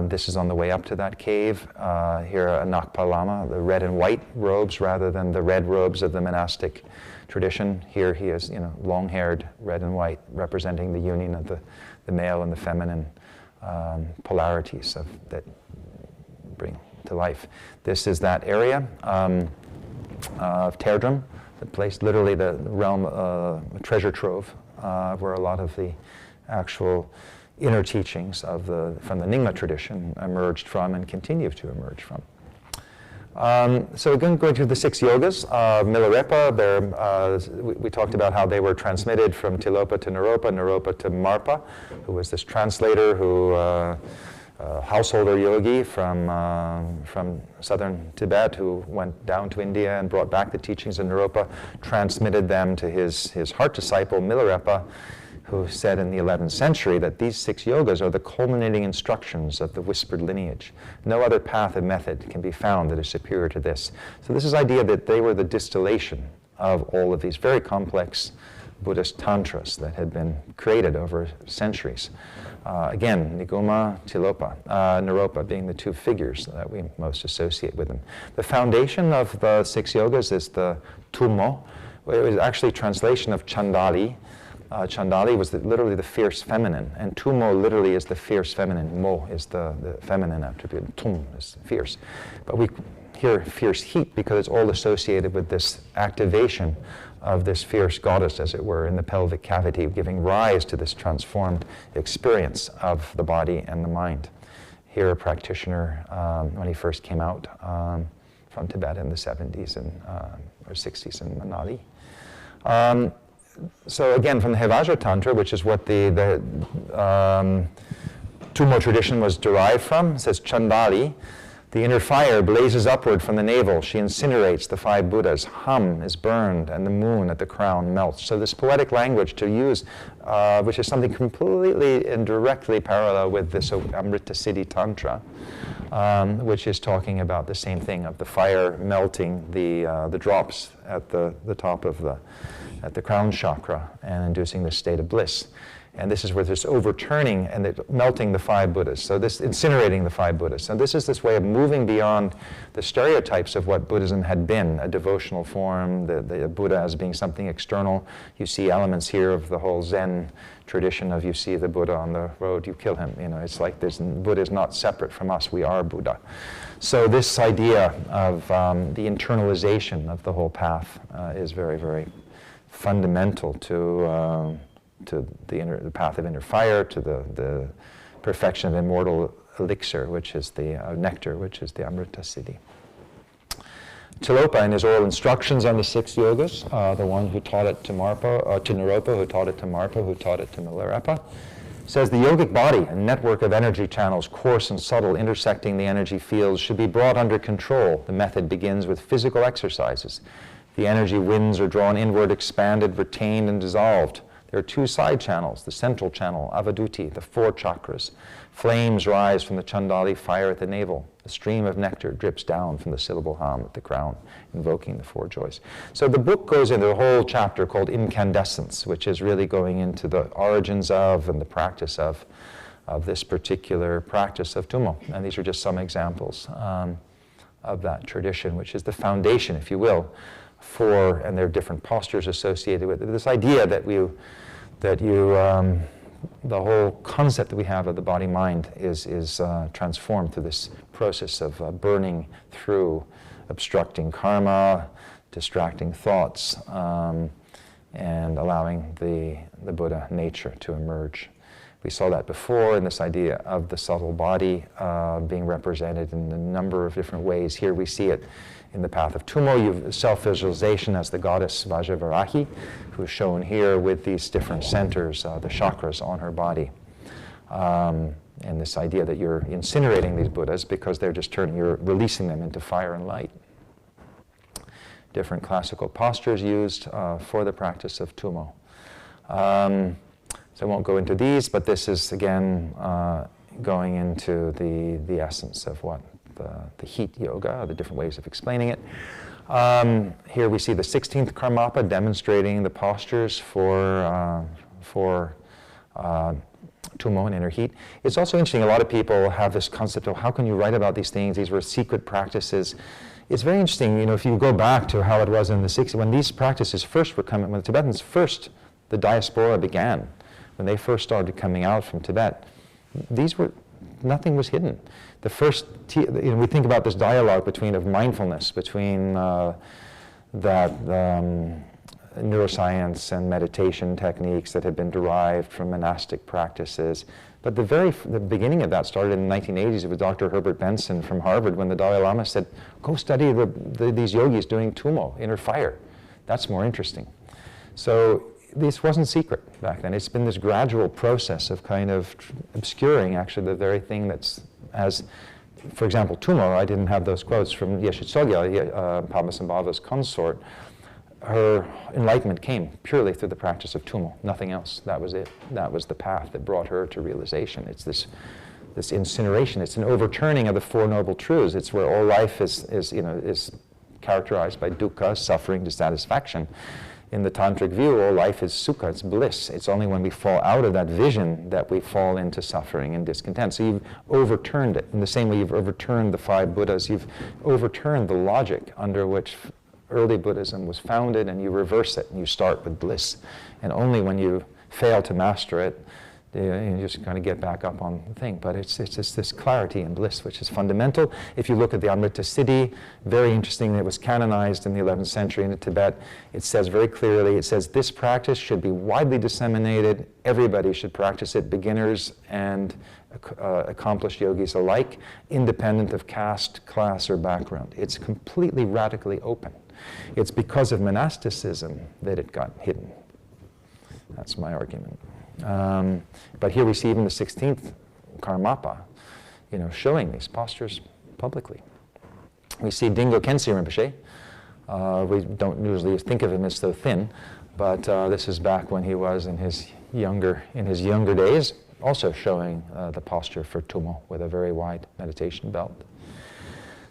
This is on the way up to that cave. Here, a Nakpa Lama, the red and white robes rather than the red robes of the monastic tradition. Here he is, long-haired, red and white, representing the union of the male and the feminine polarities that bring to life. This is that area of Terdrum, the place, literally the realm, treasure trove, where a lot of the actual inner teachings from the Nyingma tradition emerged from and continue to emerge from. So again, going through the 6 yogas, Milarepa, we talked about how they were transmitted from Tilopa to Naropa, Naropa to Marpa, who was this translator who, householder yogi from southern Tibet, who went down to India and brought back the teachings of Naropa, transmitted them to his heart disciple, Milarepa, who said in the 11th century that these 6 yogas are the culminating instructions of the whispered lineage. No other path and method can be found that is superior to this. So this is the idea that they were the distillation of all of these very complex Buddhist Tantras that had been created over centuries. Again, Niguma, Tilopa, Naropa being the 2 figures that we most associate with them. The foundation of the 6 yogas is the Tummo. It was actually a translation of Chandali. Chandali was literally the fierce feminine, and Tummo literally is the fierce feminine. Mo is the feminine attribute. Tum is fierce. But we hear fierce heat because it's all associated with this activation of this fierce goddess, as it were, in the pelvic cavity, giving rise to this transformed experience of the body and the mind. Here, a practitioner, when he first came out from Tibet in the 70s or 60s in Manali. So again, from the Vajra Tantra, which is what the Tummo tradition was derived from, it says Chandali, the inner fire blazes upward from the navel. She incinerates the 5 Buddhas. Hum is burned, and the moon at the crown melts. So this poetic language to use, which is something completely and directly parallel with this Amrita Siddhi Tantra, which is talking about the same thing of the fire melting the drops at the top of at the crown chakra and inducing this state of bliss. And this is where there's overturning and melting the 5 Buddhas. So this incinerating the 5 Buddhas. So this is this way of moving beyond the stereotypes of what Buddhism had been, a devotional form, the Buddha as being something external. You see elements here of the whole Zen tradition of you see the Buddha on the road, you kill him. You know, it's like Buddha is not separate from us, we are Buddha. So this idea of the internalization of the whole path is very, very fundamental to the path of inner fire, to the perfection of immortal elixir, which is the nectar, which is the Amrita Siddhi. Tilopa, in his oral instructions on the 6 yogas, the one who taught it to Naropa, who taught it to Marpa, who taught it to Milarepa, says the yogic body, a network of energy channels, coarse and subtle, intersecting the energy fields, should be brought under control. The method begins with physical exercises. The energy winds are drawn inward, expanded, retained, and dissolved. There are 2 side channels, the central channel, Avaduti, the 4 chakras. Flames rise from the Chandali fire at the navel. A stream of nectar drips down from the syllable hum at the crown, invoking the 4 joys. So the book goes into a whole chapter called Incandescence, which is really going into the origins of and the practice of this particular practice of Tummo. And these are just some examples of that tradition, which is the foundation, if you will, and there are different postures associated with it. This idea that the whole concept that we have of the body-mind is transformed through this process of burning through obstructing karma, distracting thoughts, and allowing the Buddha nature to emerge. We saw that before in this idea of the subtle body being represented in a number of different ways. Here we see it in the path of Tummo. You have self-visualization as the goddess Vajravarahi, who is shown here with these different centers, the chakras on her body. And this idea that you're incinerating these Buddhas because you're releasing them into fire and light. Different classical postures used for the practice of Tummo. So I won't go into these, but this is, again, going into the essence of what the heat yoga, the different ways of explaining it. Here we see the 16th Karmapa demonstrating the postures for Tummo and inner heat. It's also interesting, a lot of people have this concept of how can you write about these things? These were secret practices. It's very interesting, if you go back to how it was in the 60s, when these practices first were coming, when the Tibetans the diaspora began, when they first started coming out from Tibet, nothing was hidden. The first, we think about this dialogue of mindfulness between neuroscience and meditation techniques that had been derived from monastic practices, But the beginning of that started in the 1980s. It was Dr. Herbert Benson from Harvard when the Dalai Lama said, go study these yogis doing tumo, inner fire. That's more interesting. So this wasn't secret back then. It's been this gradual process of kind of obscuring actually the very thing that's, as, for example, tumo, I didn't have those quotes from Yeshe Tsogye, Padmasambhava's consort. Her enlightenment came purely through the practice of tumo, nothing else. That was it. That was the path that brought her to realization. It's this incineration. It's an overturning of the Four Noble Truths. It's where all life is characterized by dukkha, suffering, dissatisfaction. In the tantric view, all life is sukha, it's bliss. It's only when we fall out of that vision that we fall into suffering and discontent. So you've overturned it. In the same way you've overturned the 5 Buddhas, you've overturned the logic under which early Buddhism was founded, and you reverse it, and you start with bliss. And only when you fail to master it, you just kind of get back up on the thing. But it's just this clarity and bliss, which is fundamental. If you look at the Amrita Siddhi, very interesting, it was canonized in the 11th century in Tibet. It says very clearly, it says this practice should be widely disseminated. Everybody should practice it, beginners and accomplished yogis alike, independent of caste, class, or background. It's completely radically open. It's because of monasticism that it got hidden. That's my argument. But here we see even the 16th Karmapa, showing these postures publicly. We see Dingo Khyentse Rinpoche. We don't usually think of him as so thin, but this is back when he was in his younger days, also showing the posture for tumo with a very wide meditation belt.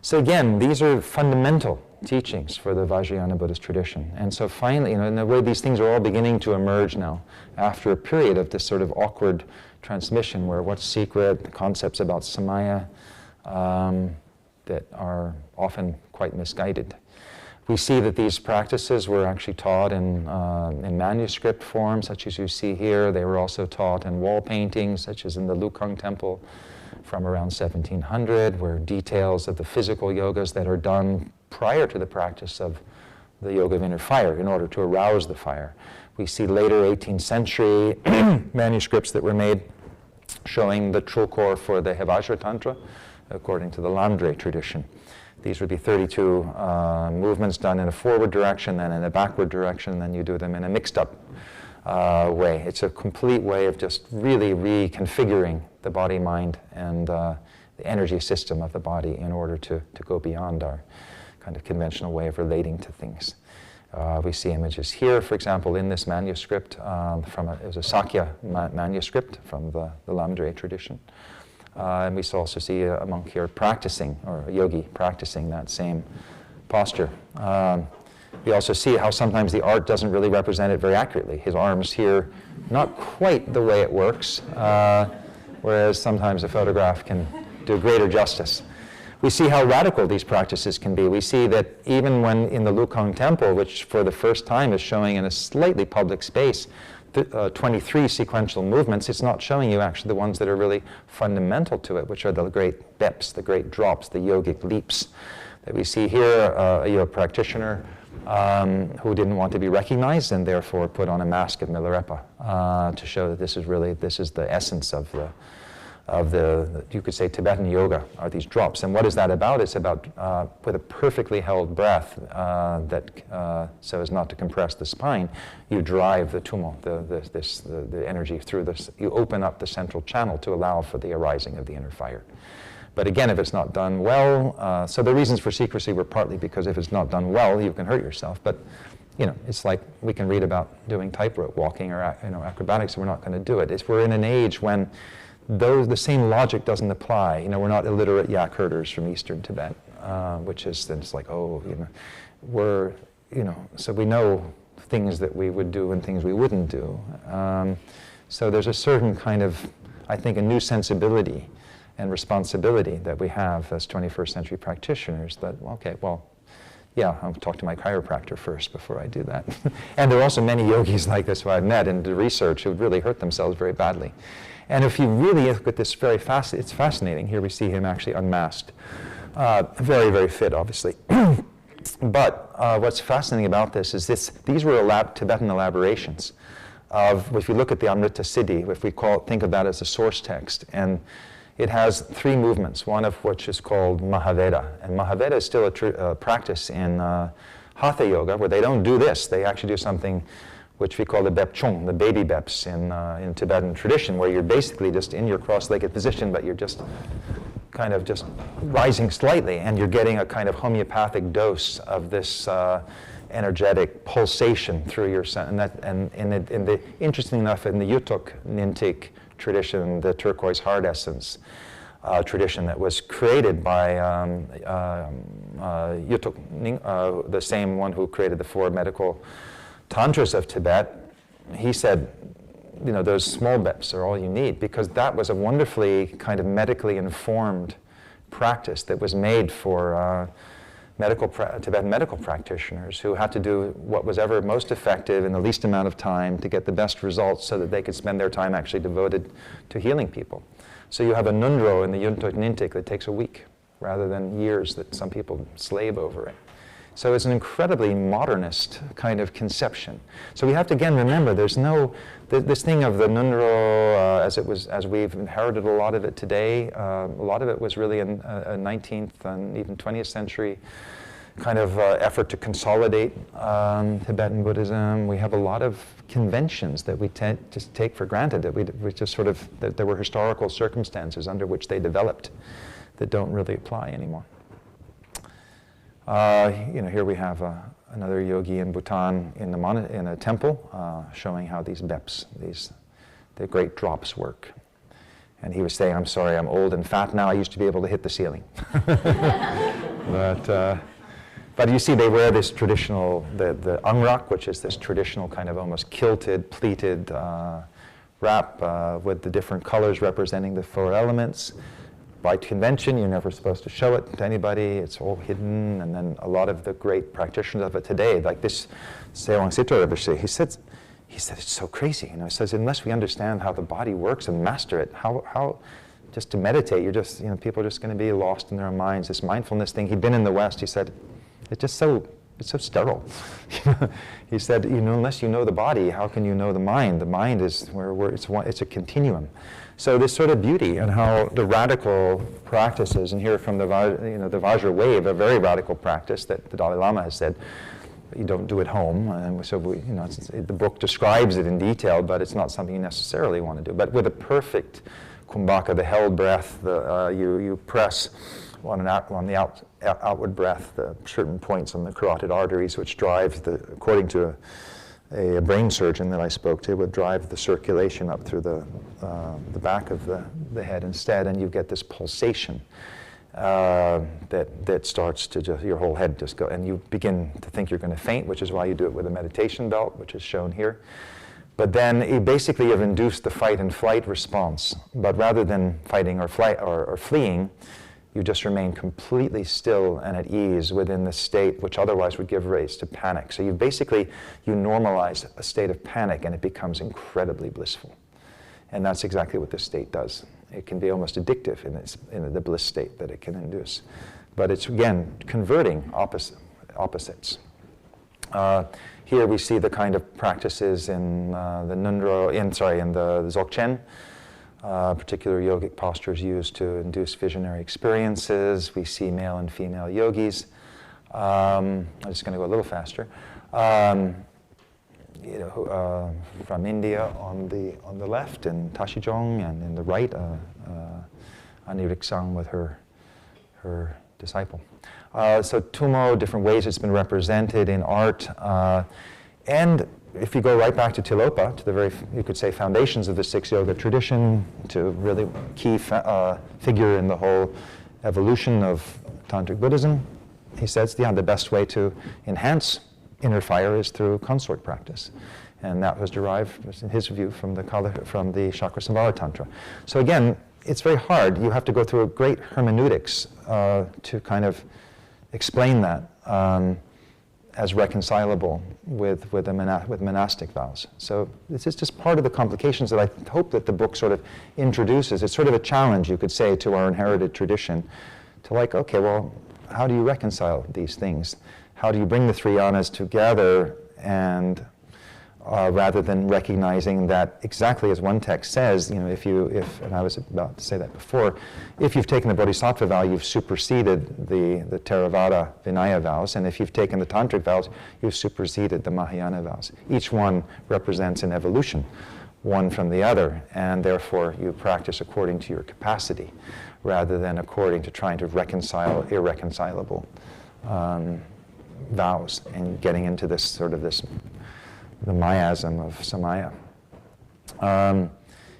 So again, these are fundamental teachings for the Vajrayana Buddhist tradition. And so finally, in a way, these things are all beginning to emerge now after a period of this sort of awkward transmission where what's secret, the concepts about samaya that are often quite misguided. We see that these practices were actually taught in manuscript form, such as you see here. They were also taught in wall paintings, such as in the Lukang Temple from around 1700, where details of the physical yogas that are done prior to the practice of the yoga of inner fire in order to arouse the fire. We see later 18th century manuscripts that were made showing the trulkor for the Vajra Tantra according to the Lamdre tradition. These would be 32 movements done in a forward direction, then in a backward direction, then you do them in a mixed up way. It's a complete way of just really reconfiguring the body, mind, and the energy system of the body in order to go beyond our kind of conventional way of relating to things. We see images here, for example, in this manuscript it was a Sakya manuscript from the Lamdre tradition. And we also see a monk here practicing, or a yogi practicing that same posture. We also see how sometimes the art doesn't really represent it very accurately. His arms here, not quite the way it works, whereas sometimes a photograph can do greater justice. We see how radical these practices can be. We see that even when in the Lukang Temple, which for the first time is showing in a slightly public space, 23 sequential movements, it's not showing you actually the ones that are really fundamental to it, which are the great deps, the great drops, the yogic leaps that we see here. A yoga practitioner who didn't want to be recognized and therefore put on a mask of Milarepa to show that this is the essence of the, you could say, Tibetan yoga, are these drops. And what is that about? It's about with a perfectly held breath so as not to compress the spine, you drive the tumo, the energy through this. You open up the central channel to allow for the arising of the inner fire. But again, if it's not done well, so the reasons for secrecy were partly because if it's not done well, you can hurt yourself. But it's like we can read about doing tightrope walking or acrobatics, and we're not going to do it. We're in an age when the same logic doesn't apply. We're not illiterate yak herders from Eastern Tibet, which is then it's like, so we know things that we would do and things we wouldn't do. So there's a certain kind of, I think, a new sensibility and responsibility that we have as 21st century practitioners that, I'll talk to my chiropractor first before I do that. And there are also many yogis like this who I've met in the research who really hurt themselves very badly. And if you really look at this it's fascinating. Here we see him actually unmasked. Very, very fit, obviously. But what's fascinating about this is these were Tibetan elaborations of, if you look at the Amrita Siddhi, if we think of that as a source text, and it has 3 movements, one of which is called Mahaveda. And Mahaveda is still a practice in Hatha Yoga, where they don't do this. They actually do something which we call the Bep Chung, the baby Beps in Tibetan tradition, where you're basically just in your cross-legged position, but you're just kind of just rising slightly, and you're getting a kind of homeopathic dose of this energetic pulsation through your interesting enough, in the Yutuk Nintik tradition, the turquoise heart essence tradition that was created by Yutuk Ning, the same one who created the 4 medical Tantras of Tibet, he said, you know, those small beps are all you need, because that was a wonderfully kind of medically informed practice that was made for Tibetan medical practitioners who had to do what was ever most effective in the least amount of time to get the best results so that they could spend their time actually devoted to healing people. So you have a Nundro in the Yutuk Nintik that takes a week rather than years that some people slave over it. So it's an incredibly modernist kind of conception. So we have to again remember there's no, this thing of the Nundro as we've inherited a lot of it today, a lot of it was really a 19th and even 20th century kind of effort to consolidate Tibetan Buddhism. We have a lot of conventions that we just take for granted, that we just sort of, that there were historical circumstances under which they developed that don't really apply anymore. You know, here we have another yogi in Bhutan in a temple showing how these beps, the great drops work. And he was saying, I'm sorry, I'm old and fat now. I used to be able to hit the ceiling. But you see, they wear this traditional, the angrak, which is this traditional kind of almost kilted, pleated wrap with the different colors representing the 4 elements. By convention, you're never supposed to show it to anybody. It's all hidden. And then a lot of the great practitioners of it today, like this Sewang Sito Rinpoche, he said it's so crazy. You know, he says unless we understand how the body works and master it, how just to meditate, you're just, you know, people are just going to be lost in their own minds. This mindfulness thing. He'd been in the West. He said it's just so. It's so sterile. He said, you know, unless you know the body, how can you know the mind? The mind is where it's a continuum. So this sort of beauty and how the radical practices, and here from the Vajra wave, a very radical practice that the Dalai Lama has said, you don't do at home. And so the book describes it in detail, but it's not something you necessarily want to do. But with a perfect kumbhaka, the held breath, you press on the outward breath, the certain points on the carotid arteries, which drive according to a brain surgeon that I spoke to, would drive the circulation up through the back of the head instead, and you get this pulsation that starts to just, your whole head just go, and you begin to think you're going to faint, which is why you do it with a meditation belt, which is shown here. But then you basically have induced the fight and flight response, but rather than fighting or fleeing, you just remain completely still and at ease within the state which otherwise would give rise to panic. So you normalize a state of panic and it becomes incredibly blissful. And that's exactly what this state does. It can be almost addictive in the bliss state that it can induce. But it's, again, converting opposites. Here we see the kind of practices in the Nundro, in the Dzogchen. Particular yogic postures used to induce visionary experiences. We see male and female yogis. I'm just going to go a little faster. From India on the left, in Tashijong, and in the right, Anirik-sang with her disciple. So Tummo, different ways it's been represented in art, and if you go right back to Tilopa, to the very, you could say, foundations of the 6 yoga tradition, to really key figure in the whole evolution of Tantric Buddhism, he says, the best way to enhance inner fire is through consort practice. And that was derived, in his view, from the Chakrasambhara Tantra. So again, it's very hard. You have to go through a great hermeneutics to kind of explain that. As reconcilable with monastic vows. So this is just part of the complications that I hope that the book sort of introduces. It's sort of a challenge, you could say, to our inherited tradition, to okay, well, how do you reconcile these things? How do you bring the 3 yanas together and rather than recognizing that exactly as one text says, and I was about to say that before, if you've taken the Bodhisattva vow, you've superseded the Theravada Vinaya vows, and if you've taken the Tantric vows, you've superseded the Mahayana vows. Each one represents an evolution, one from the other, and therefore you practice according to your capacity, rather than according to trying to reconcile irreconcilable vows and getting into the miasm of Samaya.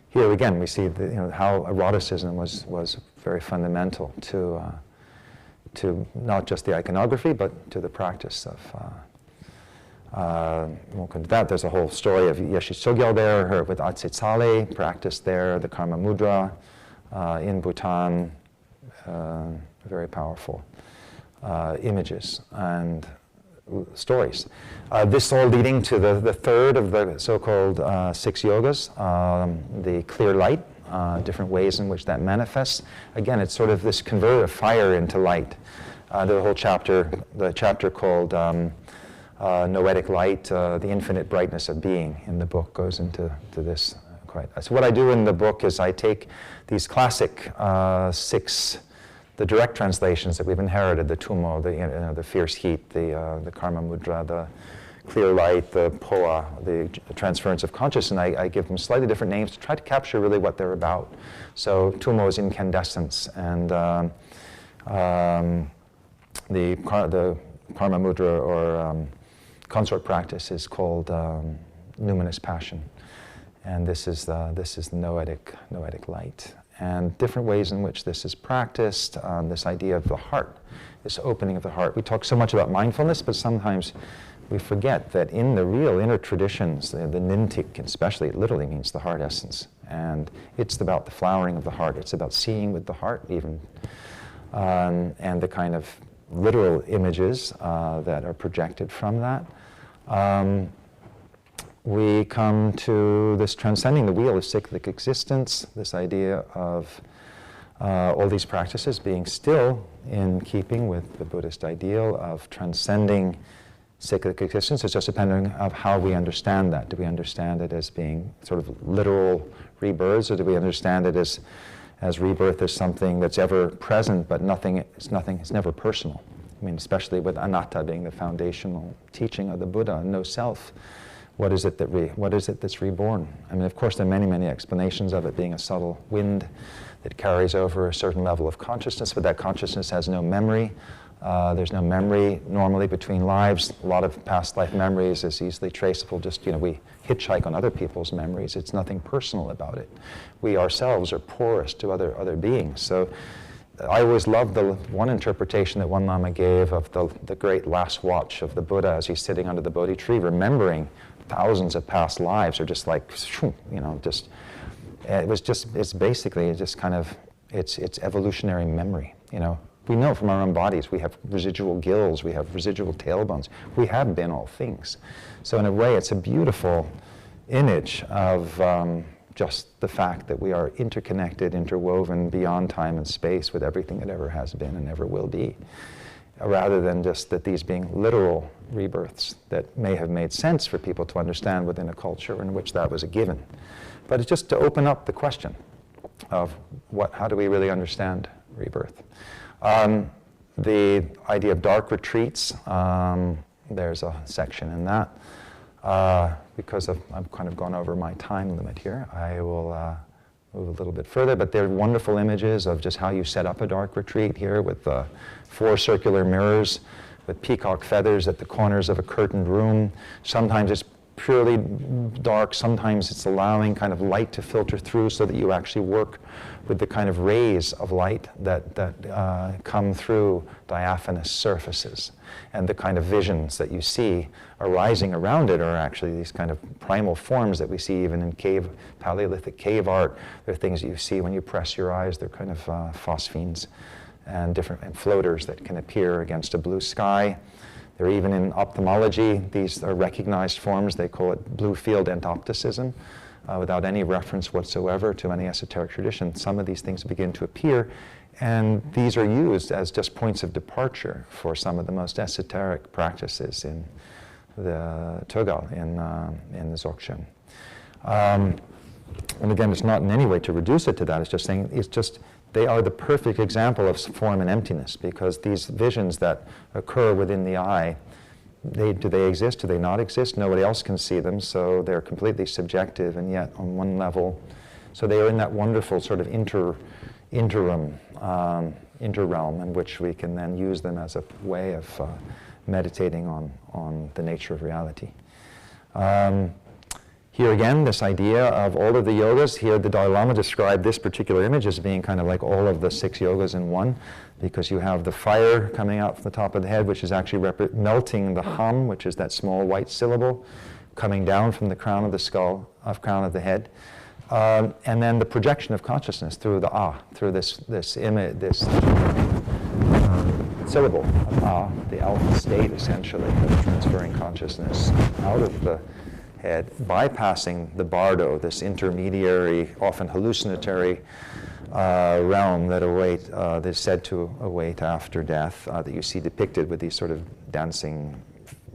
Here again, we see how eroticism was very fundamental to not just the iconography, but to the practice of. Won't go into that. There's a whole story of Yeshi Sogyal there, her with Atsitsale, practiced there, the Karma Mudra in Bhutan, very powerful images and stories. This all leading to the third of the so-called 6 yogas, the clear light, different ways in which that manifests. Again, it's sort of this converter of fire into light. The whole chapter, the chapter called Noetic Light, the infinite brightness of being in the book goes into this quite. So what I do in the book is I take these classic 6 the direct translations that we've inherited, the Tummo, the fierce heat, the Karma Mudra, the clear light, the Poa, the transference of consciousness, and I give them slightly different names to try to capture really what they're about. So Tummo is incandescence, and the Karma Mudra or consort practice is called Luminous Passion, and this is the noetic light. And different ways in which this is practiced, this idea of the heart, this opening of the heart. We talk so much about mindfulness, but sometimes we forget that in the real inner traditions, the Nintik especially, it literally means the heart essence. And it's about the flowering of the heart. It's about seeing with the heart even. And the kind of literal images that are projected from that. We come to this transcending the wheel of cyclic existence, this idea of all these practices being still in keeping with the Buddhist ideal of transcending cyclic existence. It's just depending on how we understand that. Do we understand it as being sort of literal rebirths, or do we understand it as rebirth as something that's ever present, but it's never personal? I mean, especially with anatta being the foundational teaching of the Buddha, no self. What is it that's reborn? I mean, of course, there are many, many explanations of it being a subtle wind that carries over a certain level of consciousness, but that consciousness has no memory. There's no memory normally between lives. A lot of past life memories is easily traceable. Just, we hitchhike on other people's memories. It's nothing personal about it. We ourselves are porous to other beings. So I always loved the one interpretation that one Lama gave of the great last watch of the Buddha as he's sitting under the Bodhi tree, remembering thousands of past lives, are just like, it's basically just kind of, it's evolutionary memory, We know from our own bodies we have residual gills, we have residual tailbones, we have been all things. So in a way, it's a beautiful image of just the fact that we are interconnected, interwoven beyond time and space with everything that ever has been and ever will be, rather than just that these being literal rebirths that may have made sense for people to understand within a culture in which that was a given. But it's just to open up the question of how do we really understand rebirth. The idea of dark retreats, there's a section in that. Because I've kind of gone over my time limit here, I will move a little bit further, but there are wonderful images of just how you set up a dark retreat here with 4 circular mirrors with peacock feathers at the corners of a curtained room. Sometimes it's purely dark, sometimes it's allowing kind of light to filter through so that you actually work with the kind of rays of light that come through diaphanous surfaces. And the kind of visions that you see arising around it are actually these kind of primal forms that we see even in Paleolithic cave art. They're things that you see when you press your eyes. They're kind of phosphenes and different floaters that can appear against a blue sky. They're even in ophthalmology. These are recognized forms. They call it blue field entopticism, without any reference whatsoever to any esoteric tradition. Some of these things begin to appear, and these are used as just points of departure for some of the most esoteric practices in the Tögal in the Dzogchen. And again, it's not in any way to reduce it to that. It's just saying they are the perfect example of form and emptiness, because these visions that occur within the eye, do they exist? Do they not exist? Nobody else can see them, so they're completely subjective, and yet on one level, so they are in that wonderful sort of interrealm in which we can then use them as a way of meditating on the nature of reality. Here again, this idea of all of the yogas. Here the Dalai Lama described this particular image as being kind of like all of the 6 yogas in one, because you have the fire coming out from the top of the head, which is actually melting the hum, which is that small white syllable, coming down from the crown of the skull, crown of the head. And then the projection of consciousness through the through this image, this syllable of the alpha state, essentially, of transferring consciousness out of the head, bypassing the bardo, this intermediary, often hallucinatory realm that is said to await after death, that you see depicted with these sort of dancing,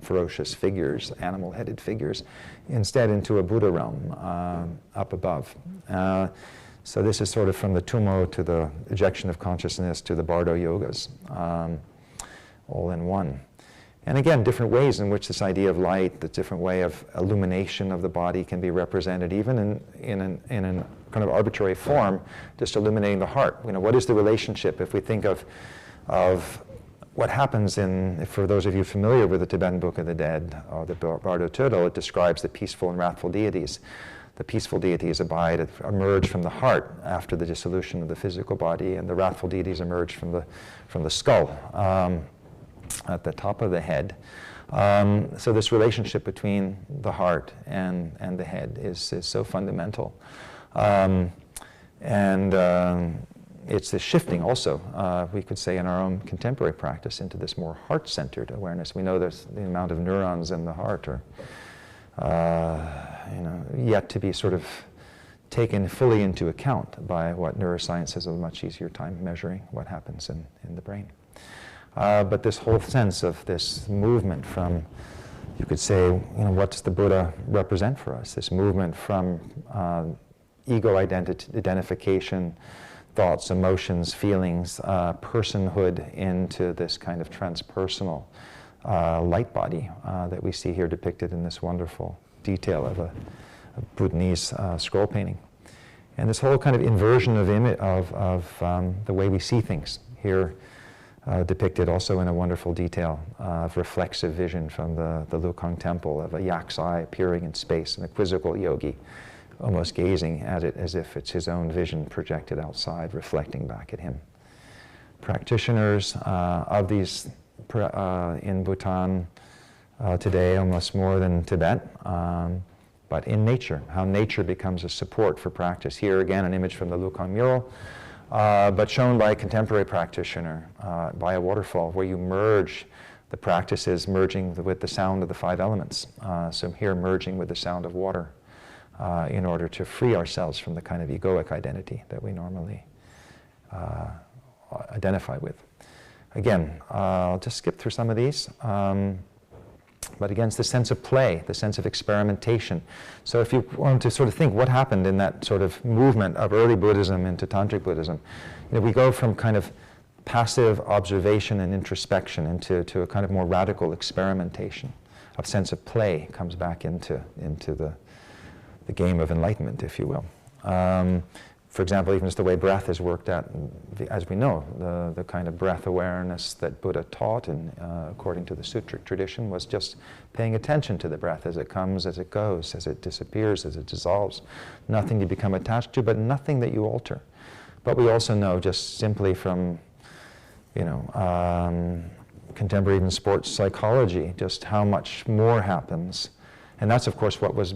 ferocious figures, animal-headed figures, instead into a Buddha realm up above. So this is sort of from the Tummo to the ejection of consciousness to the Bardo yogas, all in one. And again, different ways in which this idea of light, the different way of illumination of the body can be represented, even in a kind of arbitrary form, just illuminating the heart. You know, what is the relationship? If we think of what happens for those of you familiar with the Tibetan Book of the Dead, or the Bardo Tödel, it describes the peaceful and wrathful deities. The peaceful deities emerge from the heart after the dissolution of the physical body, and the wrathful deities emerge from the skull. At the top of the head. So this relationship between the heart and the head is so fundamental. It's this shifting also, we could say, in our own contemporary practice into this more heart-centered awareness. We know there's the amount of neurons in the heart are yet to be sort of taken fully into account by what neuroscience has a much easier time measuring what happens in the brain. But this whole sense of this movement from, you could say, what does the Buddha represent for us? This movement from ego identification, thoughts, emotions, feelings, personhood, into this kind of transpersonal light body that we see here depicted in this wonderful detail of a Bhutanese scroll painting. And this whole kind of inversion of the way we see things here, depicted also in a wonderful detail of reflexive vision from the Lukang temple, of a yak's eye appearing in space, and a quizzical yogi almost gazing at it as if it's his own vision projected outside, reflecting back at him. Practitioners of these in Bhutan today, almost more than Tibet, but in nature, how nature becomes a support for practice. Here again, an image from the Lukang mural, but shown by a contemporary practitioner, by a waterfall, where you merge the practices, merging with the sound of the 5 elements. So here, merging with the sound of water, in order to free ourselves from the kind of egoic identity that we normally identify with. Again, I'll just skip through some of these. But again, it's the sense of play, the sense of experimentation. So if you want to sort of think what happened in that sort of movement of early Buddhism into Tantric Buddhism, we go from kind of passive observation and introspection into a kind of more radical experimentation. A sense of play comes back into the game of enlightenment, if you will. For example, even just the way breath is worked at, as we know, the kind of breath awareness that Buddha taught, and according to the Sutric tradition, was just paying attention to the breath as it comes, as it goes, as it disappears, as it dissolves. Nothing to become attached to, but nothing that you alter. But we also know, just simply from, contemporary even sports psychology, just how much more happens. And that's, of course, what was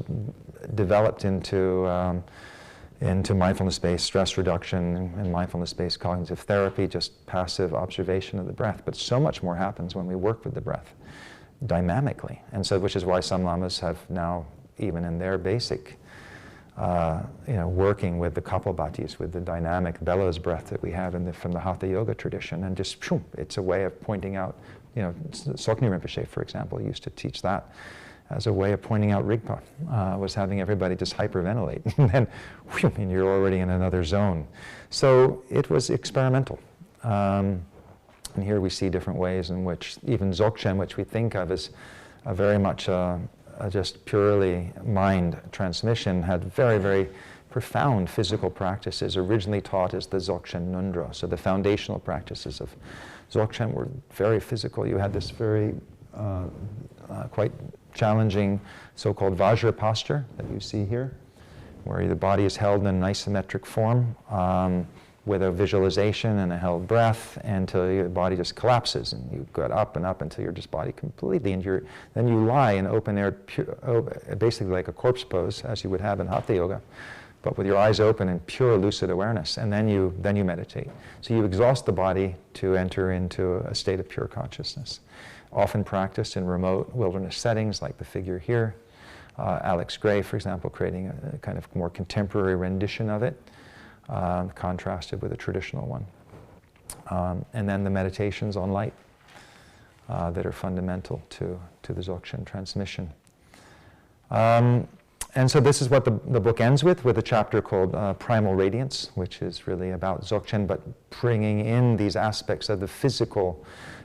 developed into mindfulness-based stress reduction and mindfulness-based cognitive therapy, just passive observation of the breath. But so much more happens when we work with the breath dynamically. And so, which is why some lamas have now, even in their basic working with the Kapalbhatis, with the dynamic bellows breath that we have from the Hatha Yoga tradition, and just, it's a way of pointing out, Sokni Rinpoche, for example, used to teach that as a way of pointing out Rigpa, was having everybody just hyperventilate, and then, and you're already in another zone. So it was experimental. And here we see different ways in which even Dzogchen, which we think of as a very much just purely mind transmission, had very, very profound physical practices originally taught as the Dzogchen Nundro. So the foundational practices of Dzogchen were very physical. You had this very quite challenging so-called Vajra Posture that you see here, where the body is held in an isometric form with a visualization and a held breath until your body just collapses, and you go up and up until your just body completely, and then you lie in open air, basically like a corpse pose, as you would have in Hatha Yoga, but with your eyes open and pure lucid awareness, and then you meditate. So you exhaust the body to enter into a state of pure consciousness. Often practiced in remote wilderness settings, like the figure here. Alex Gray, for example, creating a kind of more contemporary rendition of it, contrasted with a traditional one. And then the meditations on light that are fundamental to the Dzogchen transmission. And so this is what the book ends with a chapter called Primal Radiance, which is really about Dzogchen, but bringing in these aspects of the physical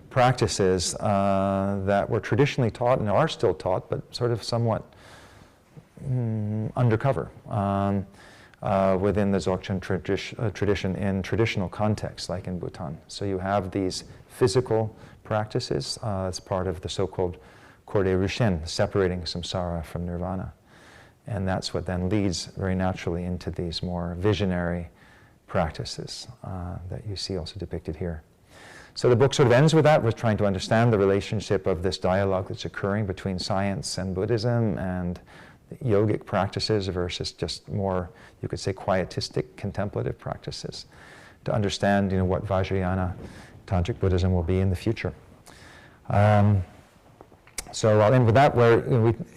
practices that were traditionally taught and are still taught, but sort of somewhat undercover within the Dzogchen tradition in traditional contexts, like in Bhutan. So you have these physical practices as part of the so-called Korde Rushen, separating samsara from nirvana. And that's what then leads very naturally into these more visionary practices that you see also depicted here. So the book sort of ends with that, with trying to understand the relationship of this dialogue that's occurring between science and Buddhism and yogic practices versus just more, you could say, quietistic, contemplative practices, to understand, what Vajrayana Tantric Buddhism will be in the future. So I'll end with that, where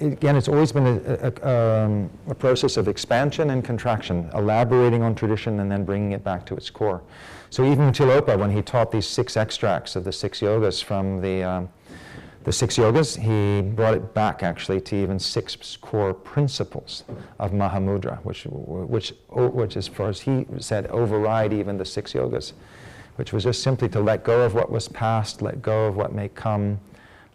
again, it's always been a process of expansion and contraction, elaborating on tradition and then bringing it back to its core. So even Tilopa, when he taught these 6 extracts of the 6 yogas from the 6 yogas, he brought it back actually to even 6 core principles of Mahamudra, which as far as he said, override even the 6 yogas, which was just simply to let go of what was past, let go of what may come,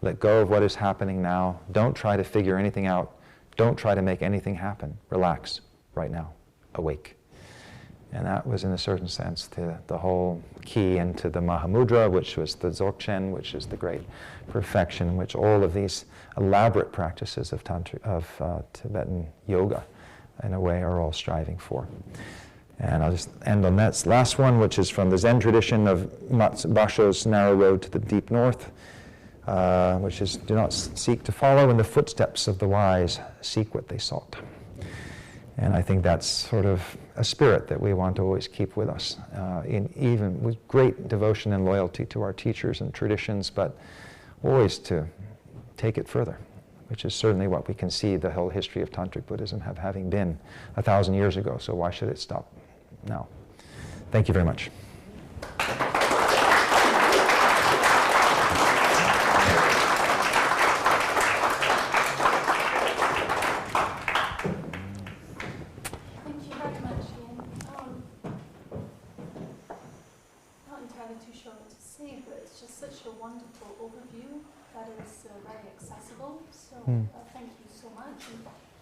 let go of what is happening now. Don't try to figure anything out. Don't try to make anything happen. Relax right now. Awake. And that was, in a certain sense, the whole key into the Mahamudra, which was the Dzogchen, which is the great perfection, which all of these elaborate practices of Tibetan Yoga, in a way, are all striving for. And I'll just end on that last one, which is from the Zen tradition of Basho's Narrow Road to the Deep North, which is, do not seek to follow in the footsteps of the wise, seek what they sought. And I think that's sort of a spirit that we want to always keep with us, even with great devotion and loyalty to our teachers and traditions, but always to take it further, which is certainly what we can see the whole history of Tantric Buddhism having been 1,000 years ago. So why should it stop now? Thank you very much. Thank you so much.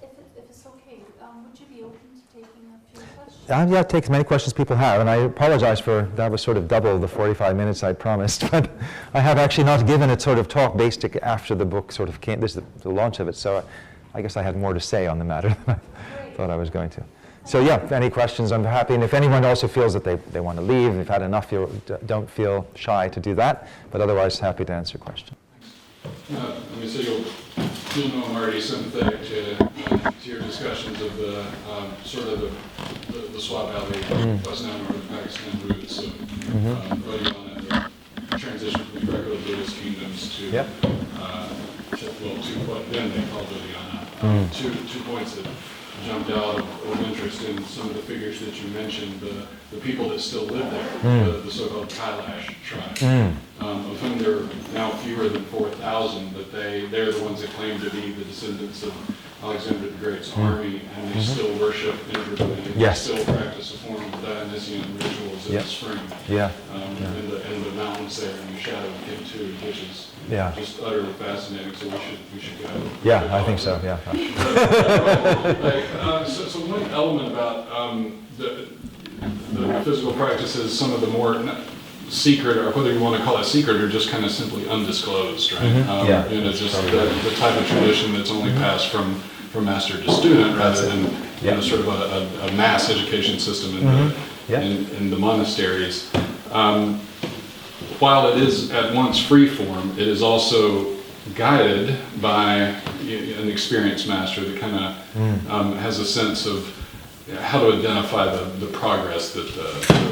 And if it's okay, would you be open to taking a few questions? Yeah, take as many questions people have, and I apologize for that was sort of double the 45 minutes I promised, but I have actually not given a sort of talk basic after the book sort of came, this is the launch of it, so I guess I had more to say on the matter than I thought I was going to. So yeah, any questions, I'm happy, and if anyone also feels that they want to leave, they've had enough, don't feel shy to do that, but otherwise happy to answer questions. So you'll know I'm already sympathetic to your discussions of the sort of the Swat Valley, West Nile, North Pakistan roots of Vajrayana, the transition from the Greco-Buddhist kingdoms to what then they call Vajrayana. 2 points that jumped out of interest in some of the figures that you mentioned, the people that still live there, the so-called Kailash tribe, of whom there are now fewer than 4,000, but they're the ones that claim to be the descendants of Alexander the Great's army, and they still worship inwardly, and Yes. they still practice a form of Dionysian rituals in the spring, in the mountains there in the shadow of K2, which is just utterly fascinating. So we should go. Yeah, I think so. Yeah. So one element about the physical practices, some of the more secret, or whether you want to call it secret or just kind of simply undisclosed, right? Just the type of tradition that's only passed from master to student rather than sort of a mass education system in the monasteries. While it is at once free form, it is also guided by an experienced master that kind of has a sense of how to identify the progress that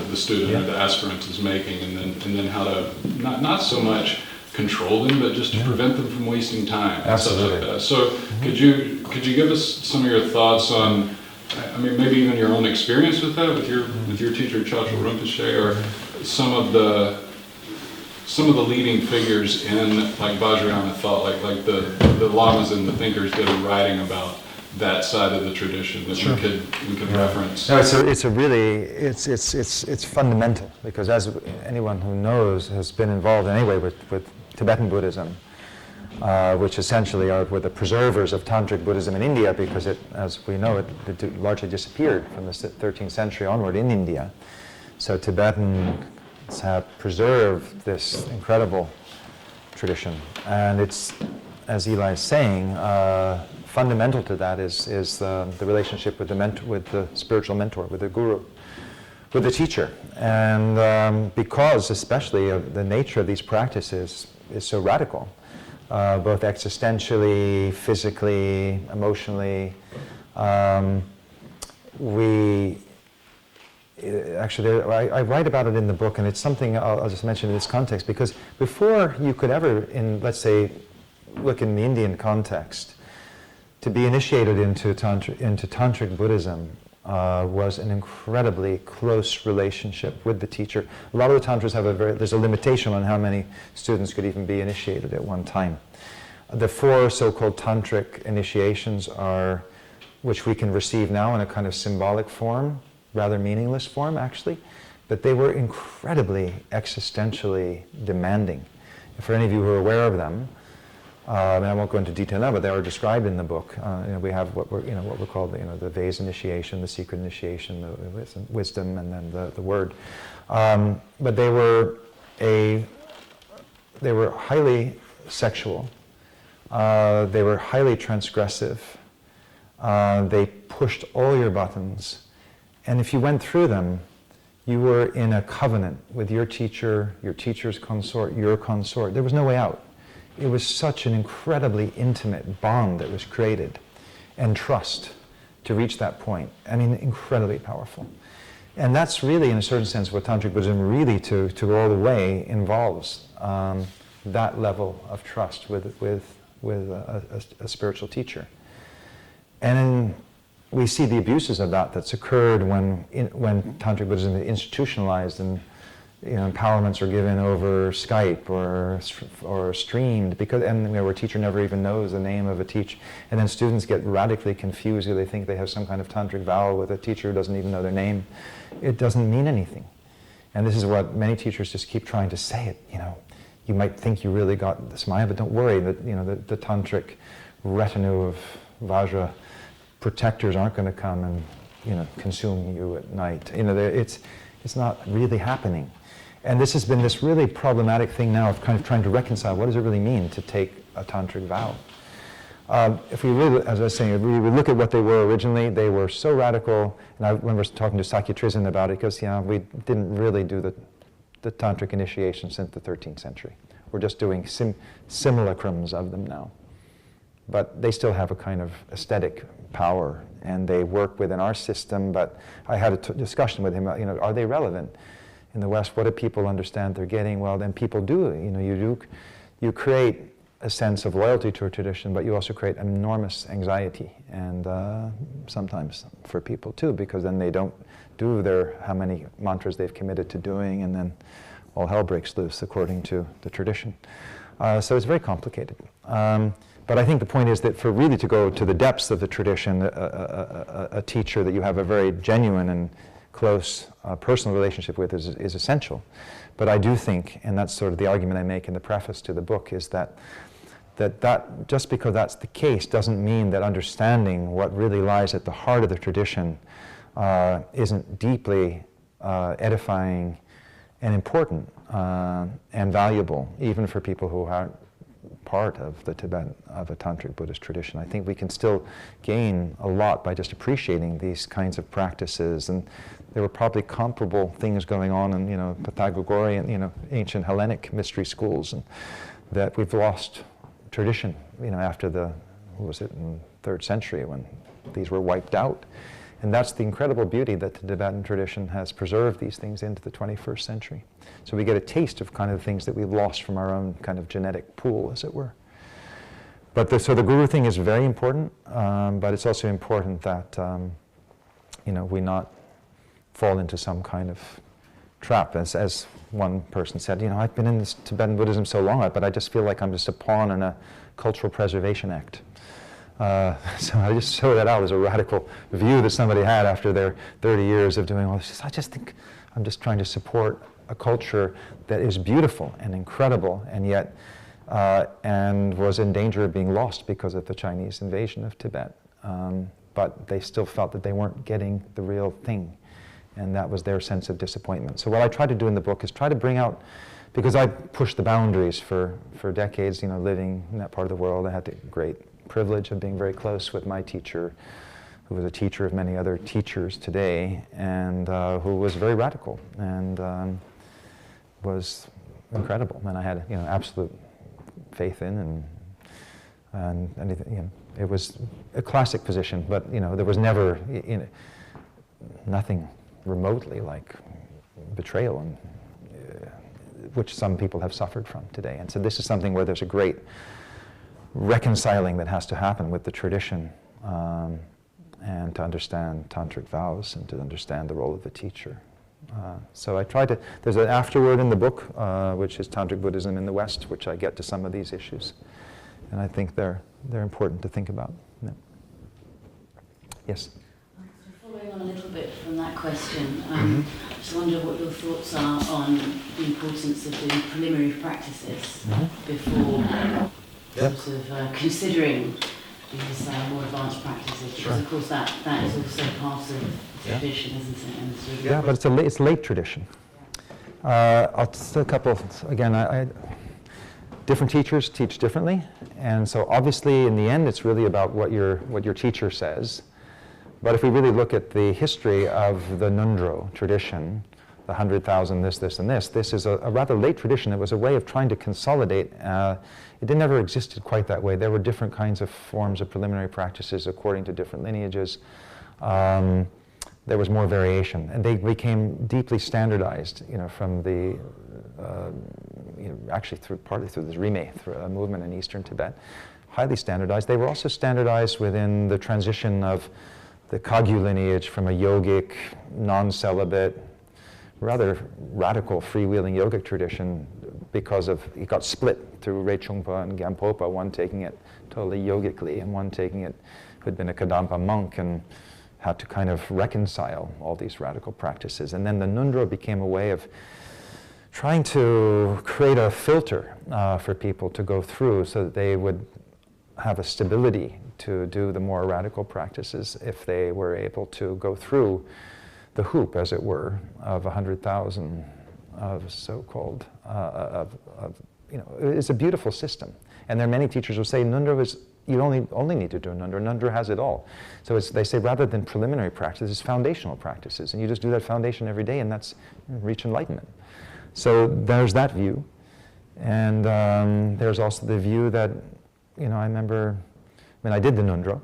the student or the aspirant is making, and then how to not so much control them, but just to prevent them from wasting time. Absolutely. And stuff like that. So could you give us some of your thoughts on, I mean, maybe even your own experience with that, with your teacher Chachel Rinpoche, or some of the leading figures in like Vajrayana thought, like the lamas and the thinkers that are writing about that side of the tradition that we could reference. No, it's fundamental, because as anyone who knows has been involved in any way with Tibetan Buddhism, which essentially were the preservers of Tantric Buddhism in India, because it, as we know, it largely disappeared from the 13th century onward in India. So Tibetans have preserved this incredible tradition, and it's, as Eli is saying, fundamental to that is the relationship with the spiritual mentor, with the guru, with the teacher. And because especially of the nature of these practices is so radical, both existentially, physically, emotionally, I write about it in the book, and it's something I'll just mention in this context, because before you could ever, let's say, look in the Indian context, to be initiated into Tantric Buddhism was an incredibly close relationship with the teacher. A lot of the Tantras there's a limitation on how many students could even be initiated at one time. The 4 so-called Tantric Initiations are, which we can receive now in a kind of symbolic form, rather meaningless form actually, but they were incredibly existentially demanding. For any of you who are aware of them, and I won't go into detail now, but they are described in the book. We have what we're called the vase initiation, the secret initiation, the wisdom, and then the word. But they were highly sexual. They were highly transgressive. They pushed all your buttons, and if you went through them, you were in a covenant with your teacher, your teacher's consort, your consort. There was no way out. It was such an incredibly intimate bond that was created, and trust to reach that point. I mean, incredibly powerful. And that's really, in a certain sense, what Tantric Buddhism really, to go all the way, involves, that level of trust with a spiritual teacher. And we see the abuses of that's occurred when Tantric Buddhism is institutionalized, and empowerments are given over Skype or streamed, where a teacher never even knows the name of a teacher, and then students get radically confused. They think they have some kind of tantric vow with a teacher who doesn't even know their name. It doesn't mean anything, and this is what many teachers just keep trying to say it. You might think you really got this Maya, but don't worry. That the tantric retinue of Vajra protectors aren't going to come and consume you at night. It's not really happening. And this has been this really problematic thing now of kind of trying to reconcile what does it really mean to take a tantric vow. If we really, as I was saying, if we look at what they were originally, they were so radical. And I remember talking to Sakya Trizin about it, because we didn't really do the tantric initiation since the 13th century. We're just doing simulacrums of them now. But they still have a kind of aesthetic power, and they work within our system. But I had a discussion with him about, are they relevant in the West? What do people understand they're getting? Well, then people do. You create a sense of loyalty to a tradition, but you also create enormous anxiety, and sometimes for people too, because then they don't do how many mantras they've committed to doing, and then all hell breaks loose according to the tradition. So it's very complicated. But I think the point is that for really to go to the depths of the tradition, a teacher that you have a very genuine and close personal relationship with is essential. But I do think, and that's sort of the argument I make in the preface to the book, is that just because that's the case doesn't mean that understanding what really lies at the heart of the tradition isn't deeply edifying and important and valuable, even for people who aren't part of a Tantric Buddhist tradition. I think we can still gain a lot by just appreciating these kinds of practices, and there were probably comparable things going on in Pythagorean, ancient Hellenic mystery schools, and that we've lost tradition, after in 3rd century when these were wiped out. And that's the incredible beauty that the Tibetan tradition has preserved these things into the 21st century. So we get a taste of kind of the things that we've lost from our own kind of genetic pool, as it were. But so the guru thing is very important, but it's also important that we not fall into some kind of trap. As one person said, I've been in this Tibetan Buddhism so long, but I just feel like I'm just a pawn in a cultural preservation act. So I just throw that out as a radical view that somebody had after their 30 years of doing all this. I just think I'm just trying to support a culture that is beautiful and incredible, and yet and was in danger of being lost because of the Chinese invasion of Tibet. But they still felt that they weren't getting the real thing, and that was their sense of disappointment. So what I try to do in the book is try to bring out, because I pushed the boundaries for decades, living in that part of the world. I had the great privilege of being very close with my teacher, who was a teacher of many other teachers today, and who was very radical and was incredible. And I had absolute faith in, and anything. It was a classic position, but there was never nothing remotely like betrayal, and which some people have suffered from today. And so this is something where there's a great reconciling that has to happen with the tradition, and to understand tantric vows and to understand the role of the teacher. So I try to, there's an afterword in the book, which is Tantric Buddhism in the West, which I get to some of these issues. And I think they're important to think about. Yeah. Yes? So following on a little bit from that question, I just wonder what your thoughts are on the importance of doing preliminary practices before sort of considering these more advanced practices, because of course that is also part of tradition, isn't it? And sort of but it's late tradition. I'll just a couple, again, different teachers teach differently, and so obviously in the end it's really about what your teacher says. But if we really look at the history of the Nundro tradition, the 100,000 this and this is a rather late tradition. It was a way of trying to consolidate. It never existed quite that way. There were different kinds of forms of preliminary practices according to different lineages. There was more variation, and they became deeply standardized, from the, actually partly through this Rime movement in Eastern Tibet, highly standardized. They were also standardized within the transition of the Kagyu lineage from a yogic, non-celibate, rather radical freewheeling yogic tradition, because of it got split through Rechungpa and Gampopa, one taking it totally yogically and one taking it who had been a Kadampa monk and had to kind of reconcile all these radical practices. And then the Nundro became a way of trying to create a filter for people to go through so that they would have a stability to do the more radical practices if they were able to go through the hoop, as it were, of 100,000 of so-called, it's a beautiful system. And there are many teachers who say Nundro is, you only need to do Nundro. Nundro has it all. So they say rather than preliminary practices, it's foundational practices. And you just do that foundation every day and that's reach enlightenment. So there's that view. And there's also the view that, I remember when I did the Nundro,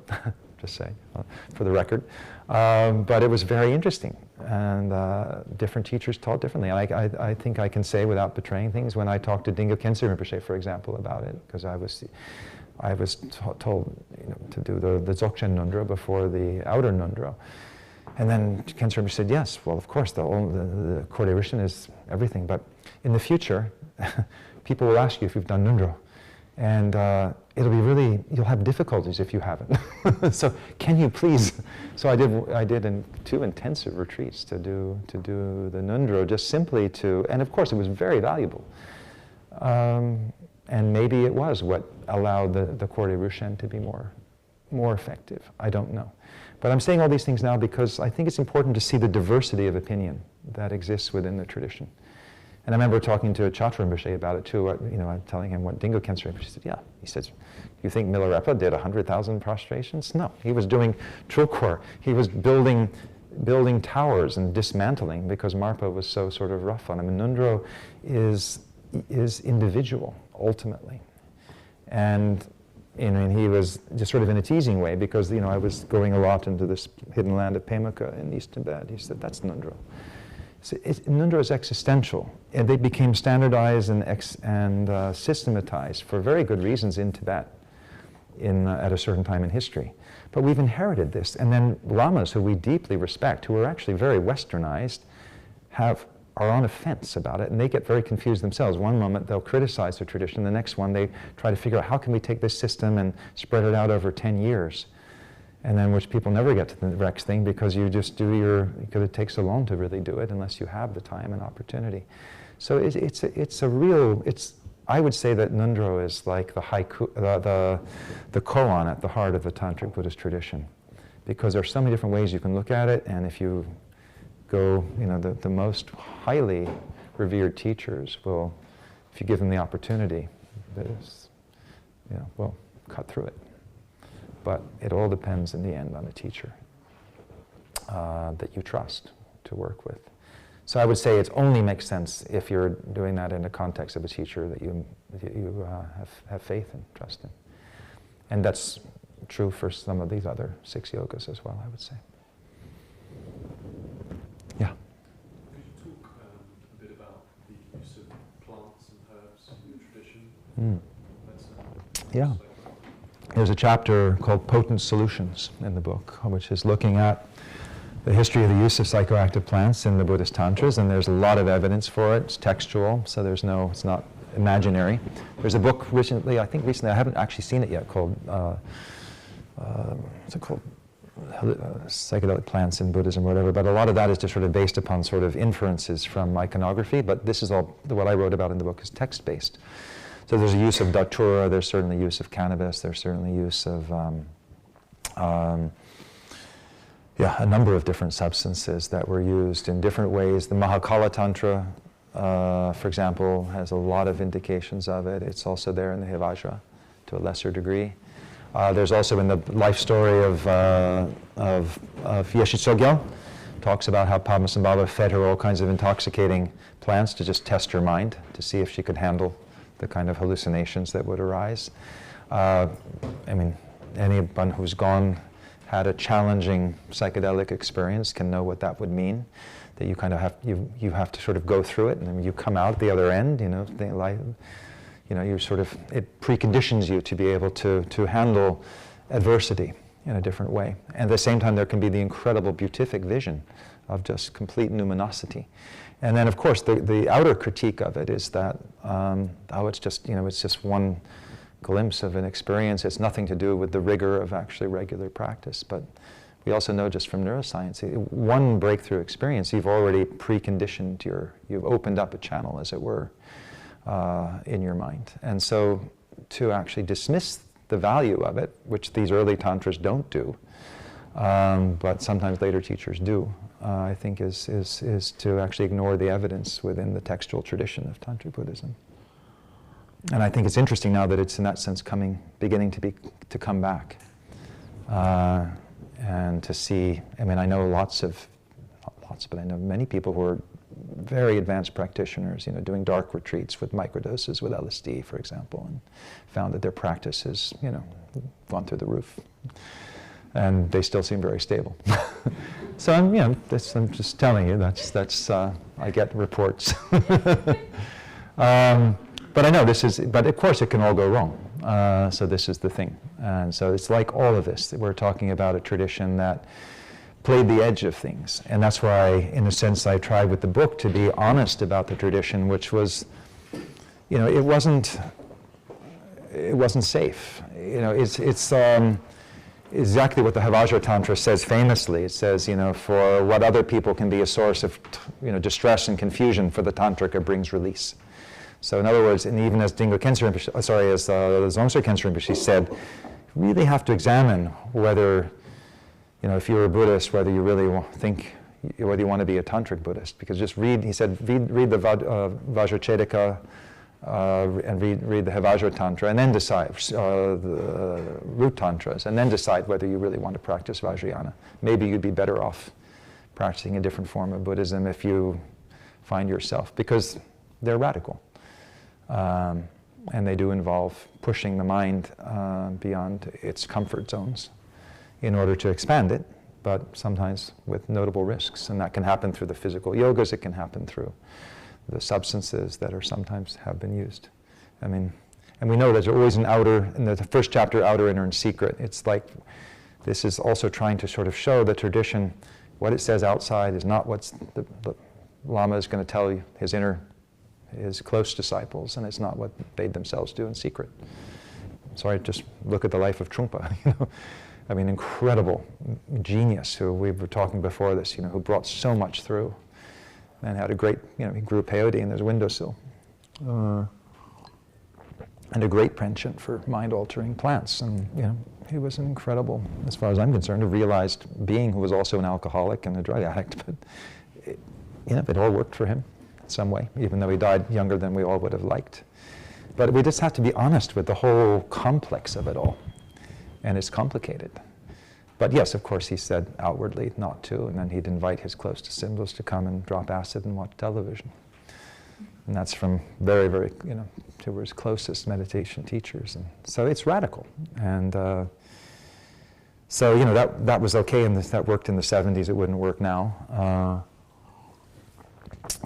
just say, for the record. But it was very interesting, and different teachers taught differently. And I think I can say without betraying things, when I talked to Dingo Khyentse Rinpoche, for example, about it, because I was told, to do the Dzogchen Nundro before the outer Nundro. And then Khyentse Rinpoche said, yes, well, of course, the Kordei Risshin is everything, but in the future, people will ask you if you've done Nundro. And it'll be really, you'll have difficulties if you haven't. So can you please? So I did 2 intensive retreats to do the Nundro, just simply to, and of course it was very valuable. And maybe it was what allowed the Kordei Risshin to be more effective. I don't know. But I'm saying all these things now because I think it's important to see the diversity of opinion that exists within the tradition. And I remember talking to Chatra Rinpoche about it too. I'm telling him what Dingo Khyentse Rinpoche said. Yeah, he says, "You think Milarepa did 100,000 prostrations? No, he was doing Trulkor. He was building towers and dismantling because Marpa was so sort of rough on him. And Nundro is individual ultimately, and he was just sort of in a teasing way because I was going a lot into this hidden land of Pemaka in East Tibet. He said, "That's Nundro." So Nundro is existential, and they became standardized and systematized for very good reasons in Tibet at a certain time in history. But we've inherited this, and then lamas who we deeply respect, who are actually very westernized, are on a fence about it, and they get very confused themselves. One moment they'll criticize the tradition, the next one they try to figure out how can we take this system and spread it out over 10 years. And then which people never get to the next thing because you just because it takes so long to really do it unless you have the time and opportunity. So I would say that Nundro is like the haiku, the koan at the heart of the Tantric Buddhist tradition, because there are so many different ways you can look at it, and if you go, the most highly revered teachers will, if you give them the opportunity, will cut through it. But it all depends in the end on a teacher that you trust to work with. So I would say it only makes sense if you're doing that in the context of a teacher that you have faith and trust in. And that's true for some of these other 6 yogas as well, I would say. Yeah. Could you talk a bit about the use of plants and herbs in your tradition? Yeah. There's a chapter called Potent Solutions in the book, which is looking at the history of the use of psychoactive plants in the Buddhist Tantras, and there's a lot of evidence for it. It's textual, so it's not imaginary. There's a book recently, I haven't actually seen it yet, called, what's it called? Psychedelic plants in Buddhism or whatever, but a lot of that is just sort of based upon sort of inferences from iconography, but this is all, what I wrote about in the book is text-based. So there's a use of datura, there's certainly use of cannabis, there's certainly use of a number of different substances that were used in different ways. The Mahakala Tantra, for example, has a lot of indications of it. It's also there in the Vajra to a lesser degree. There's also in the life story of Yeshe Tsogyal, talks about how Padmasambhava fed her all kinds of intoxicating plants to just test her mind, to see if she could handle the kind of hallucinations that would arise. Anyone who's had a challenging psychedelic experience can know what that would mean. That you kind of have to sort of go through it, and then you come out the other end. It preconditions you to be able to handle adversity in a different way. And at the same time, there can be the incredible beatific vision of just complete numinosity. And then, of course, the outer critique of it is that, it's just one glimpse of an experience. It's nothing to do with the rigor of actually regular practice. But we also know just from neuroscience, one breakthrough experience, you've already preconditioned you've opened up a channel, as it were, in your mind. And so to actually dismiss the value of it, which these early tantras don't do, but sometimes later teachers do, I think is to actually ignore the evidence within the textual tradition of Tantric Buddhism. And I think it's interesting now that it's in that sense beginning to come back, and to see. I know but I know many people who are very advanced practitioners, doing dark retreats with microdoses with LSD, for example, and found that their practice has, gone through the roof. And they still seem very stable. So I'm just telling you, that's I get reports. But I know but of course it can all go wrong. So this is the thing. And so it's like all of this, that we're talking about a tradition that played the edge of things. And that's why, in a sense, I tried with the book to be honest about the tradition, which was, it wasn't safe. It's exactly what the Vajra Tantra says famously. It says, for what other people can be a source of, distress and confusion, for the Tantrika brings release. So in other words, and even as Dingpo Khyentse Rinpoche, as Dzongtse Khyentse Rinpoche said, you really have to examine whether, if you're a Buddhist, whether you really whether you want to be a Tantric Buddhist. Because just read the Vajracchedika and read the Vajra Tantra, and then decide, the root Tantras, and then decide whether you really want to practice Vajrayana. Maybe you'd be better off practicing a different form of Buddhism if you find yourself, because they're radical. And they do involve pushing the mind beyond its comfort zones in order to expand it, but sometimes with notable risks. And that can happen through the physical yogas, it can happen through the substances that are sometimes have been used. And we know there's always an outer, in the first chapter, outer, inner, and secret. It's like, this is also trying to sort of show the tradition, what it says outside is not what the Lama is going to tell you, his close disciples, and it's not what they themselves do in secret. So I just look at the life of Trungpa, incredible genius who we were talking before this, who brought so much through and had a great, he grew peyote in his windowsill. And a great penchant for mind-altering plants. And, he was an incredible, as far as I'm concerned, a realized being who was also an alcoholic and a drug addict. But, it all worked for him in some way, even though he died younger than we all would have liked. But we just have to be honest with the whole complex of it all. And it's complicated. But yes, of course, he said outwardly not to, and then he'd invite his closest symbols to come and drop acid and watch television. And that's from very, very, to his closest meditation teachers. And so it's radical. And so, that was okay, and that worked in the 70s. It wouldn't work now,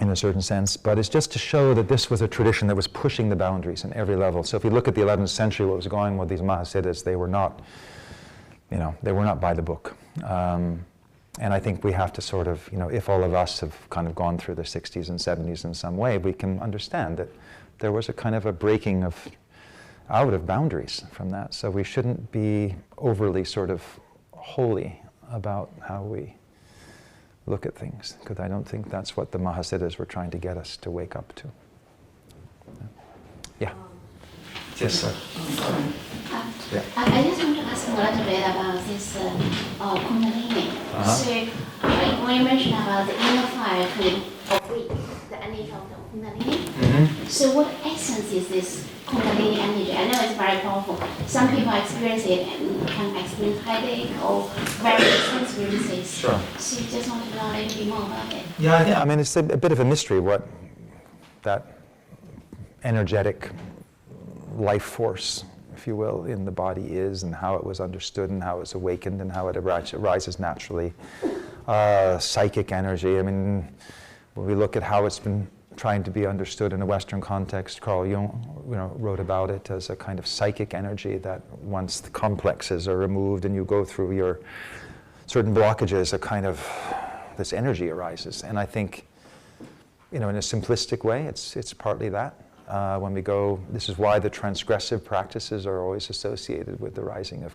in a certain sense. But it's just to show that this was a tradition that was pushing the boundaries in every level. So if you look at the 11th century, what was going on with these Mahasiddhas, they were not, they were not by the book. And I think we have to sort of, if all of us have kind of gone through the 60s and 70s in some way, we can understand that there was a kind of a breaking out of boundaries from that. So we shouldn't be overly sort of holy about how we look at things, because I don't think that's what the Mahasiddhas were trying to get us to wake up to. Yeah. Yes, sir. Yeah. I just want to ask a little bit about this Kundalini. So, when you mentioned about the inner fire could break the energy of the Kundalini, so what essence is this Kundalini energy? I know it's very powerful. Some people experience it and can experience headache or very intense releases. Sure. So, just want to know a little bit more about it. Yeah. It's a bit of a mystery what that energetic life force, if you will, in the body is, and how it was understood, and how it's awakened, and how it arises naturally. Psychic energy. When we look at how it's been trying to be understood in a Western context, Carl Jung, wrote about it as a kind of psychic energy that once the complexes are removed and you go through your certain blockages, a kind of this energy arises. And I think, in a simplistic way, it's partly that. When we go, this is why the transgressive practices are always associated with the rising of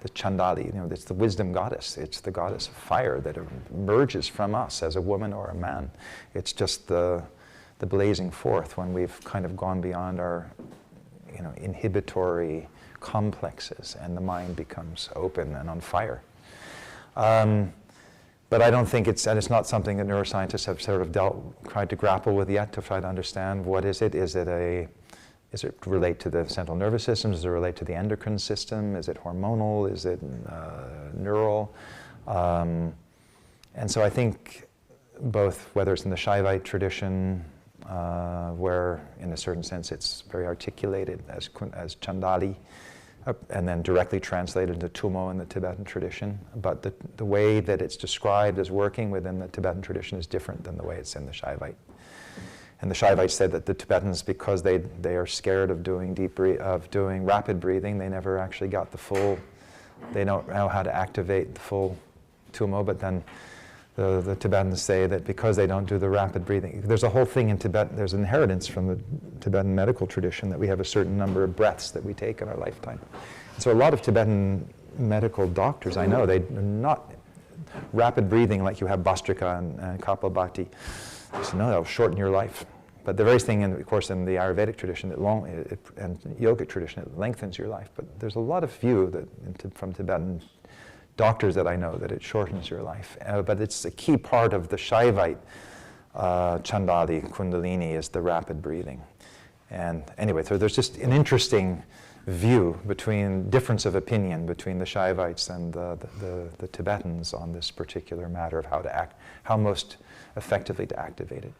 the Chandali. It's the wisdom goddess. It's the goddess of fire that emerges from us as a woman or a man. It's just the blazing forth when we've kind of gone beyond our, inhibitory complexes, and the mind becomes open and on fire. But I don't think it's not something that neuroscientists have sort of tried to grapple with yet, to try to understand what is it. Is it relate to the central nervous system? Does it relate to the endocrine system? Is it hormonal? Is it neural? And so I think both, whether it's in the Shaivite tradition, where in a certain sense it's very articulated as Chandali, and then directly translated into Tummo in the Tibetan tradition. But the way that it's described as working within the Tibetan tradition is different than the way it's in the Shaivite. And the Shaivites said that the Tibetans, because they are scared of doing doing rapid breathing, they never actually got the full. They don't know how to activate the full Tummo. But then the Tibetans say that because they don't do the rapid breathing, there's a whole thing in Tibet. There's inheritance from the Tibetan medical tradition that we have a certain number of breaths that we take in our lifetime. And so a lot of Tibetan medical doctors I know, they're not rapid breathing like you have Bhastrika and Kapalbhati. They say, no, that'll shorten your life. But the very thing, of course, in the Ayurvedic tradition and Yogic tradition, it lengthens your life. But there's a lot of view that from Tibetan doctors that I know that it shortens your life. But it's a key part of the Shaivite Chandali, Kundalini, is the rapid breathing. And anyway, so there's just an interesting view difference of opinion between the Shaivites and the Tibetans on this particular matter of how most effectively to activate it.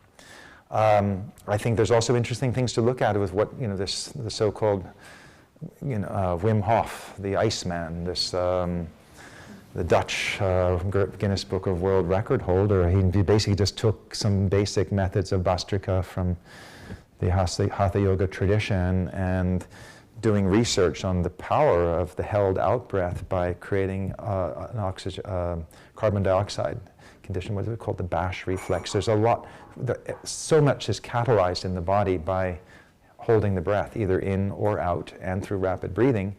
I think there's also interesting things to look at with what, the so-called, Wim Hof, the Iceman, the Dutch Guinness Book of World Record holder. He basically just took some basic methods of Bhastrika from the Hatha Yoga tradition and doing research on the power of the held out breath by creating an carbon dioxide condition, what is it called, the Bash reflex. There's so much is catalyzed in the body by holding the breath, either in or out, and through rapid breathing.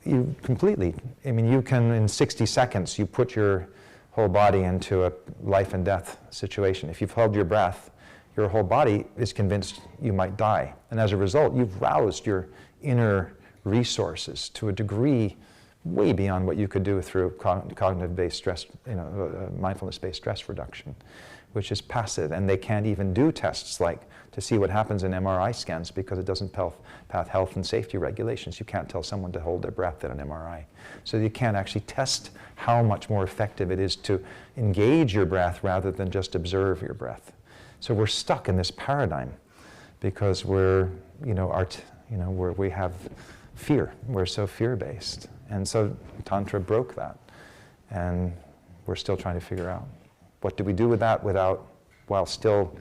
You can, in 60 seconds, you put your whole body into a life and death situation. If you've held your breath, your whole body is convinced you might die. And as a result, you've roused your inner resources to a degree way beyond what you could do through cognitive-based stress, mindfulness-based stress reduction, which is passive. And they can't even do tests like to see what happens in MRI scans because it doesn't path health and safety regulations. You can't tell someone to hold their breath in an MRI. So you can't actually test how much more effective it is to engage your breath rather than just observe your breath. So we're stuck in this paradigm because we have fear. We're so fear-based. And so Tantra broke that. And we're still trying to figure out what do we do with that while still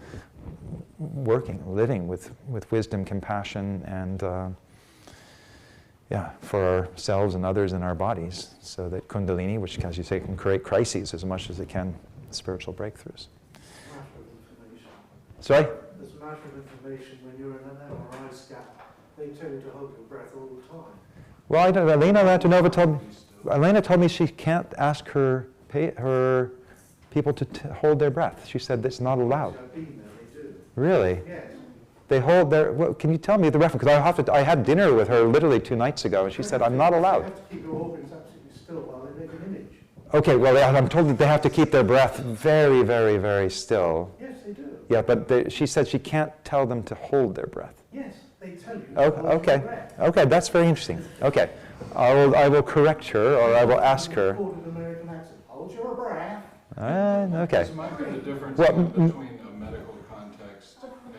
living with wisdom, compassion, and for ourselves and others in our bodies, so that Kundalini, which, as you say, can create crises as much as it can spiritual breakthroughs. Sorry? As a matter of information, when you're in an MRI scan, they tell you to hold your breath all the time. Well, Elena Elena told me she can't ask her people to hold their breath. She said that's not allowed. I've been there, they do. Really? Yes. They hold their. Well, can you tell me the reference? Because I had dinner with her literally 2 nights ago, and she said I'm not allowed. They have to keep your organs absolutely still while they make an image. Okay, well, I'm told that they have to keep their breath very, very, very still. Yes, they do. Yeah, but she said she can't tell them to hold their breath. Yes, they tell you. Okay, okay, that's very interesting. Okay, I will correct her, or I will ask her. American accent. Hold your breath. Okay. This might be the difference Well, between a medical context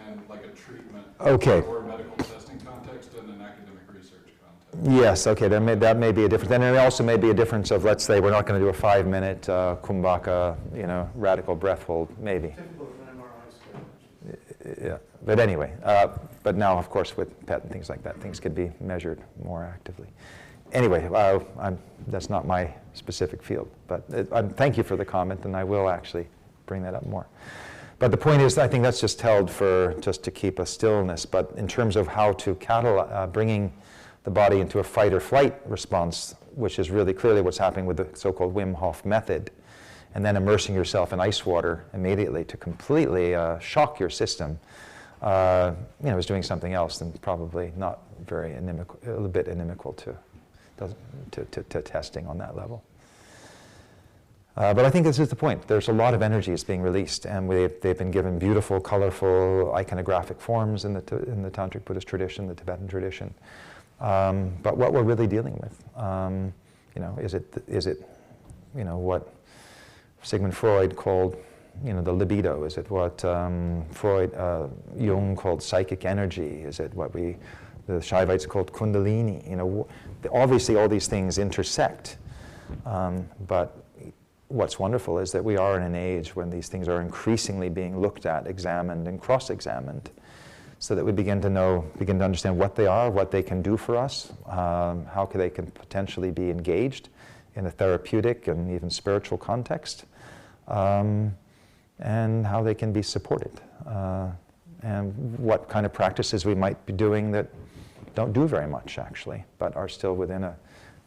and like a treatment Okay. or a medical testing context and an academic research context. Yes, okay, that may be a difference. And there also may be a difference of, let's say, we're not going to do a 5-minute kumbhaka, radical breath hold, maybe. Typical of an MRI scan. Yeah, but anyway, but now, of course, with PET and things like that, things could be measured more actively. Anyway, that's not my specific field, but thank you for the comment, and I will actually bring that up more. But the point is, I think that's just held just to keep a stillness, but in terms of how to bringing the body into a fight or flight response, which is really clearly what's happening with the so-called Wim Hof method, and then immersing yourself in ice water immediately to completely shock your system, is doing something else and probably not very inimical, a little bit inimical to testing on that level. But I think this is the point. There's a lot of energy is being released, and they've been given beautiful, colorful, iconographic forms in the Tantric Buddhist tradition, the Tibetan tradition. But what we're really dealing with, is it what Sigmund Freud called, the libido? Is it what Jung called psychic energy? Is it what we the Shaivites called Kundalini. You know, obviously all these things intersect, but what's wonderful is that we are in an age when these things are increasingly being looked at, examined, and cross-examined, so that we begin to understand what they are, what they can do for us, how they can potentially be engaged in a therapeutic and even spiritual context, and how they can be supported, and what kind of practices we might be doing that don't do very much, actually, but are still within a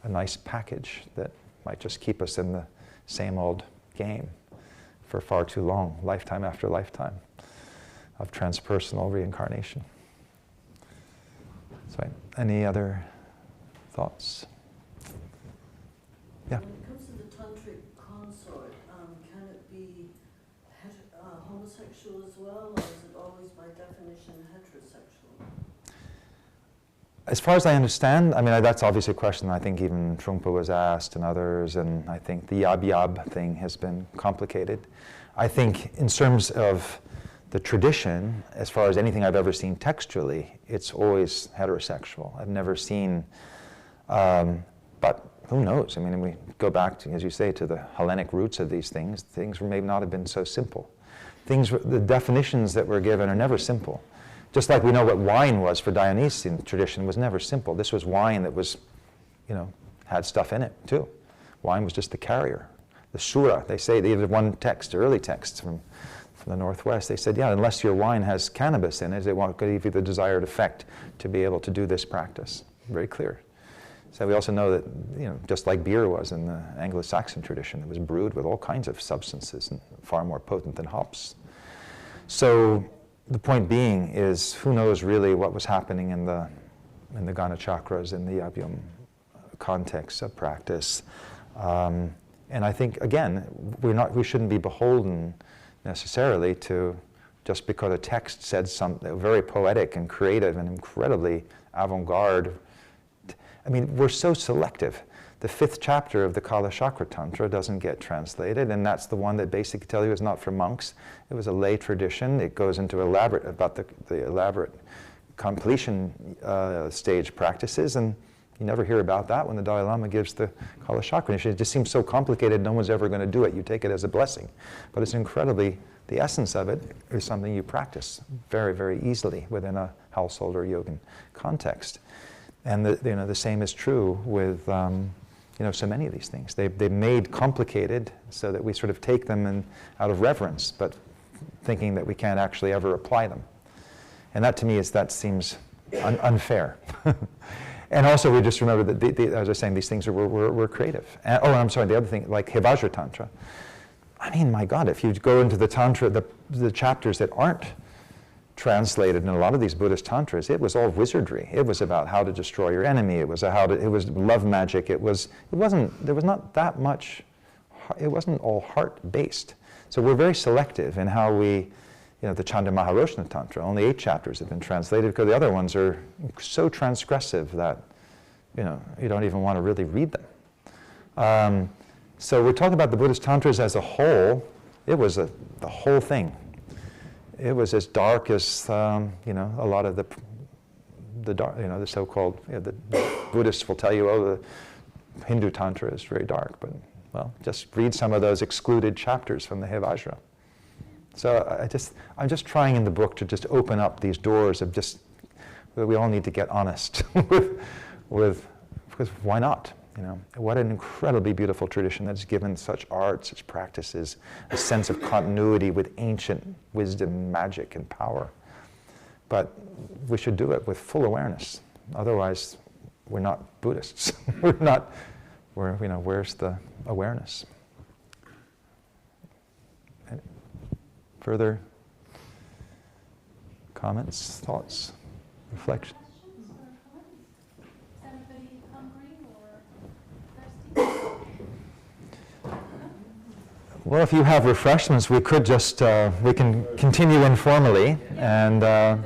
nice package that might just keep us in the same old game for far too long, lifetime after lifetime of transpersonal reincarnation. So, any other thoughts? Yeah. When it comes to the tantric consort, can it be homosexual as well, or is it always by definition heterosexual? As far as I understand, I mean, that's obviously a question I think even Trungpa was asked and others, and I think the yab-yab thing has been complicated. I think in terms of the tradition, as far as anything I've ever seen textually, it's always heterosexual. I've never seen, but who knows? I mean, we go back to, as you say, to the Hellenic roots of these things. Things may not have been so simple. The definitions that were given are never simple. Just like we know what wine was for Dionysian tradition was never simple. This was wine that was, had stuff in it too. Wine was just the carrier. The Sura, they say, they had one text, early text from the Northwest, they said, yeah, unless your wine has cannabis in it, it won't give you the desired effect to be able to do this practice. Very clear. So we also know that, just like beer was in the Anglo-Saxon tradition, it was brewed with all kinds of substances and far more potent than hops. So the point being is, who knows really what was happening in the Gana chakras, in the Yab-yum context of practice. And I think, again, we shouldn't be beholden necessarily to, just because a text said something very poetic and creative and incredibly avant-garde. I mean, we're so selective. The 5th chapter of the Kala Chakra Tantra doesn't get translated, and that's the one that basically tells you it's not for monks. It was a lay tradition. It goes into about the elaborate completion stage practices, and you never hear about that when the Dalai Lama gives the Kala Chakra Initiation. It just seems so complicated, no one's ever going to do it. You take it as a blessing. But it's incredibly, the essence of it is something you practice very, very easily within a household or yogin context. And the same is true with so many of these things. They've made complicated so that we sort of take them out of reverence, but thinking that we can't actually ever apply them. And that to me seems unfair. And also we just remember that, as I was saying, these things were creative. And, I'm sorry, the other thing, like Vajra Tantra. I mean, my God, if you go into the Tantra, the chapters that aren't translated in a lot of these Buddhist Tantras, it was all wizardry. It was about how to destroy your enemy. It was love magic. There was not that much, it wasn't all heart-based. So we're very selective in how we, the Chanda Maharoshna Tantra, only 8 chapters have been translated because the other ones are so transgressive that, you don't even want to really read them. So we're talking about the Buddhist Tantras as a whole. It was the whole thing. It was as dark as, a lot of the so-called, the Buddhists will tell you, the Hindu Tantra is very dark, but, well, just read some of those excluded chapters from the Vajra. So I'm just trying in the book to just open up these doors of we all need to get honest with because why not? What an incredibly beautiful tradition that's given such art, such practices, a sense of continuity with ancient wisdom, magic, and power. But we should do it with full awareness. Otherwise, we're not Buddhists. Where's the awareness? Any further comments, thoughts, reflections? Questions or comments? Is anybody hungry or thirsty? Well, if you have refreshments, we could just, we can continue informally and... We're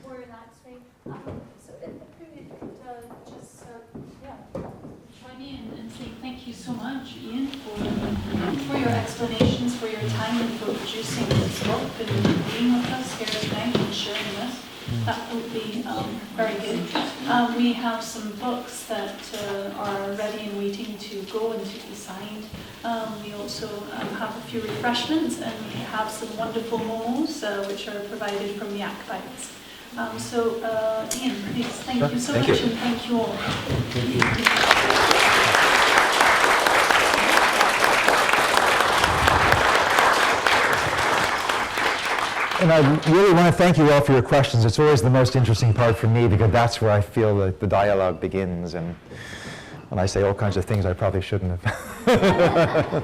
relaxing. So if you could just join in and say thank you so much, Ian, for your explanations, for your time, and for producing this book and being with us here tonight and sharing this. that would be very good. We have some books that are ready and waiting to go and to be signed. We also have a few refreshments, and we have some wonderful momos which are provided from yak bites. So Ian, please, thank you so much, and thank you all. And I really want to thank you all for your questions. It's always the most interesting part for me, because that's where I feel that the dialogue begins, and when I say all kinds of things I probably shouldn't have.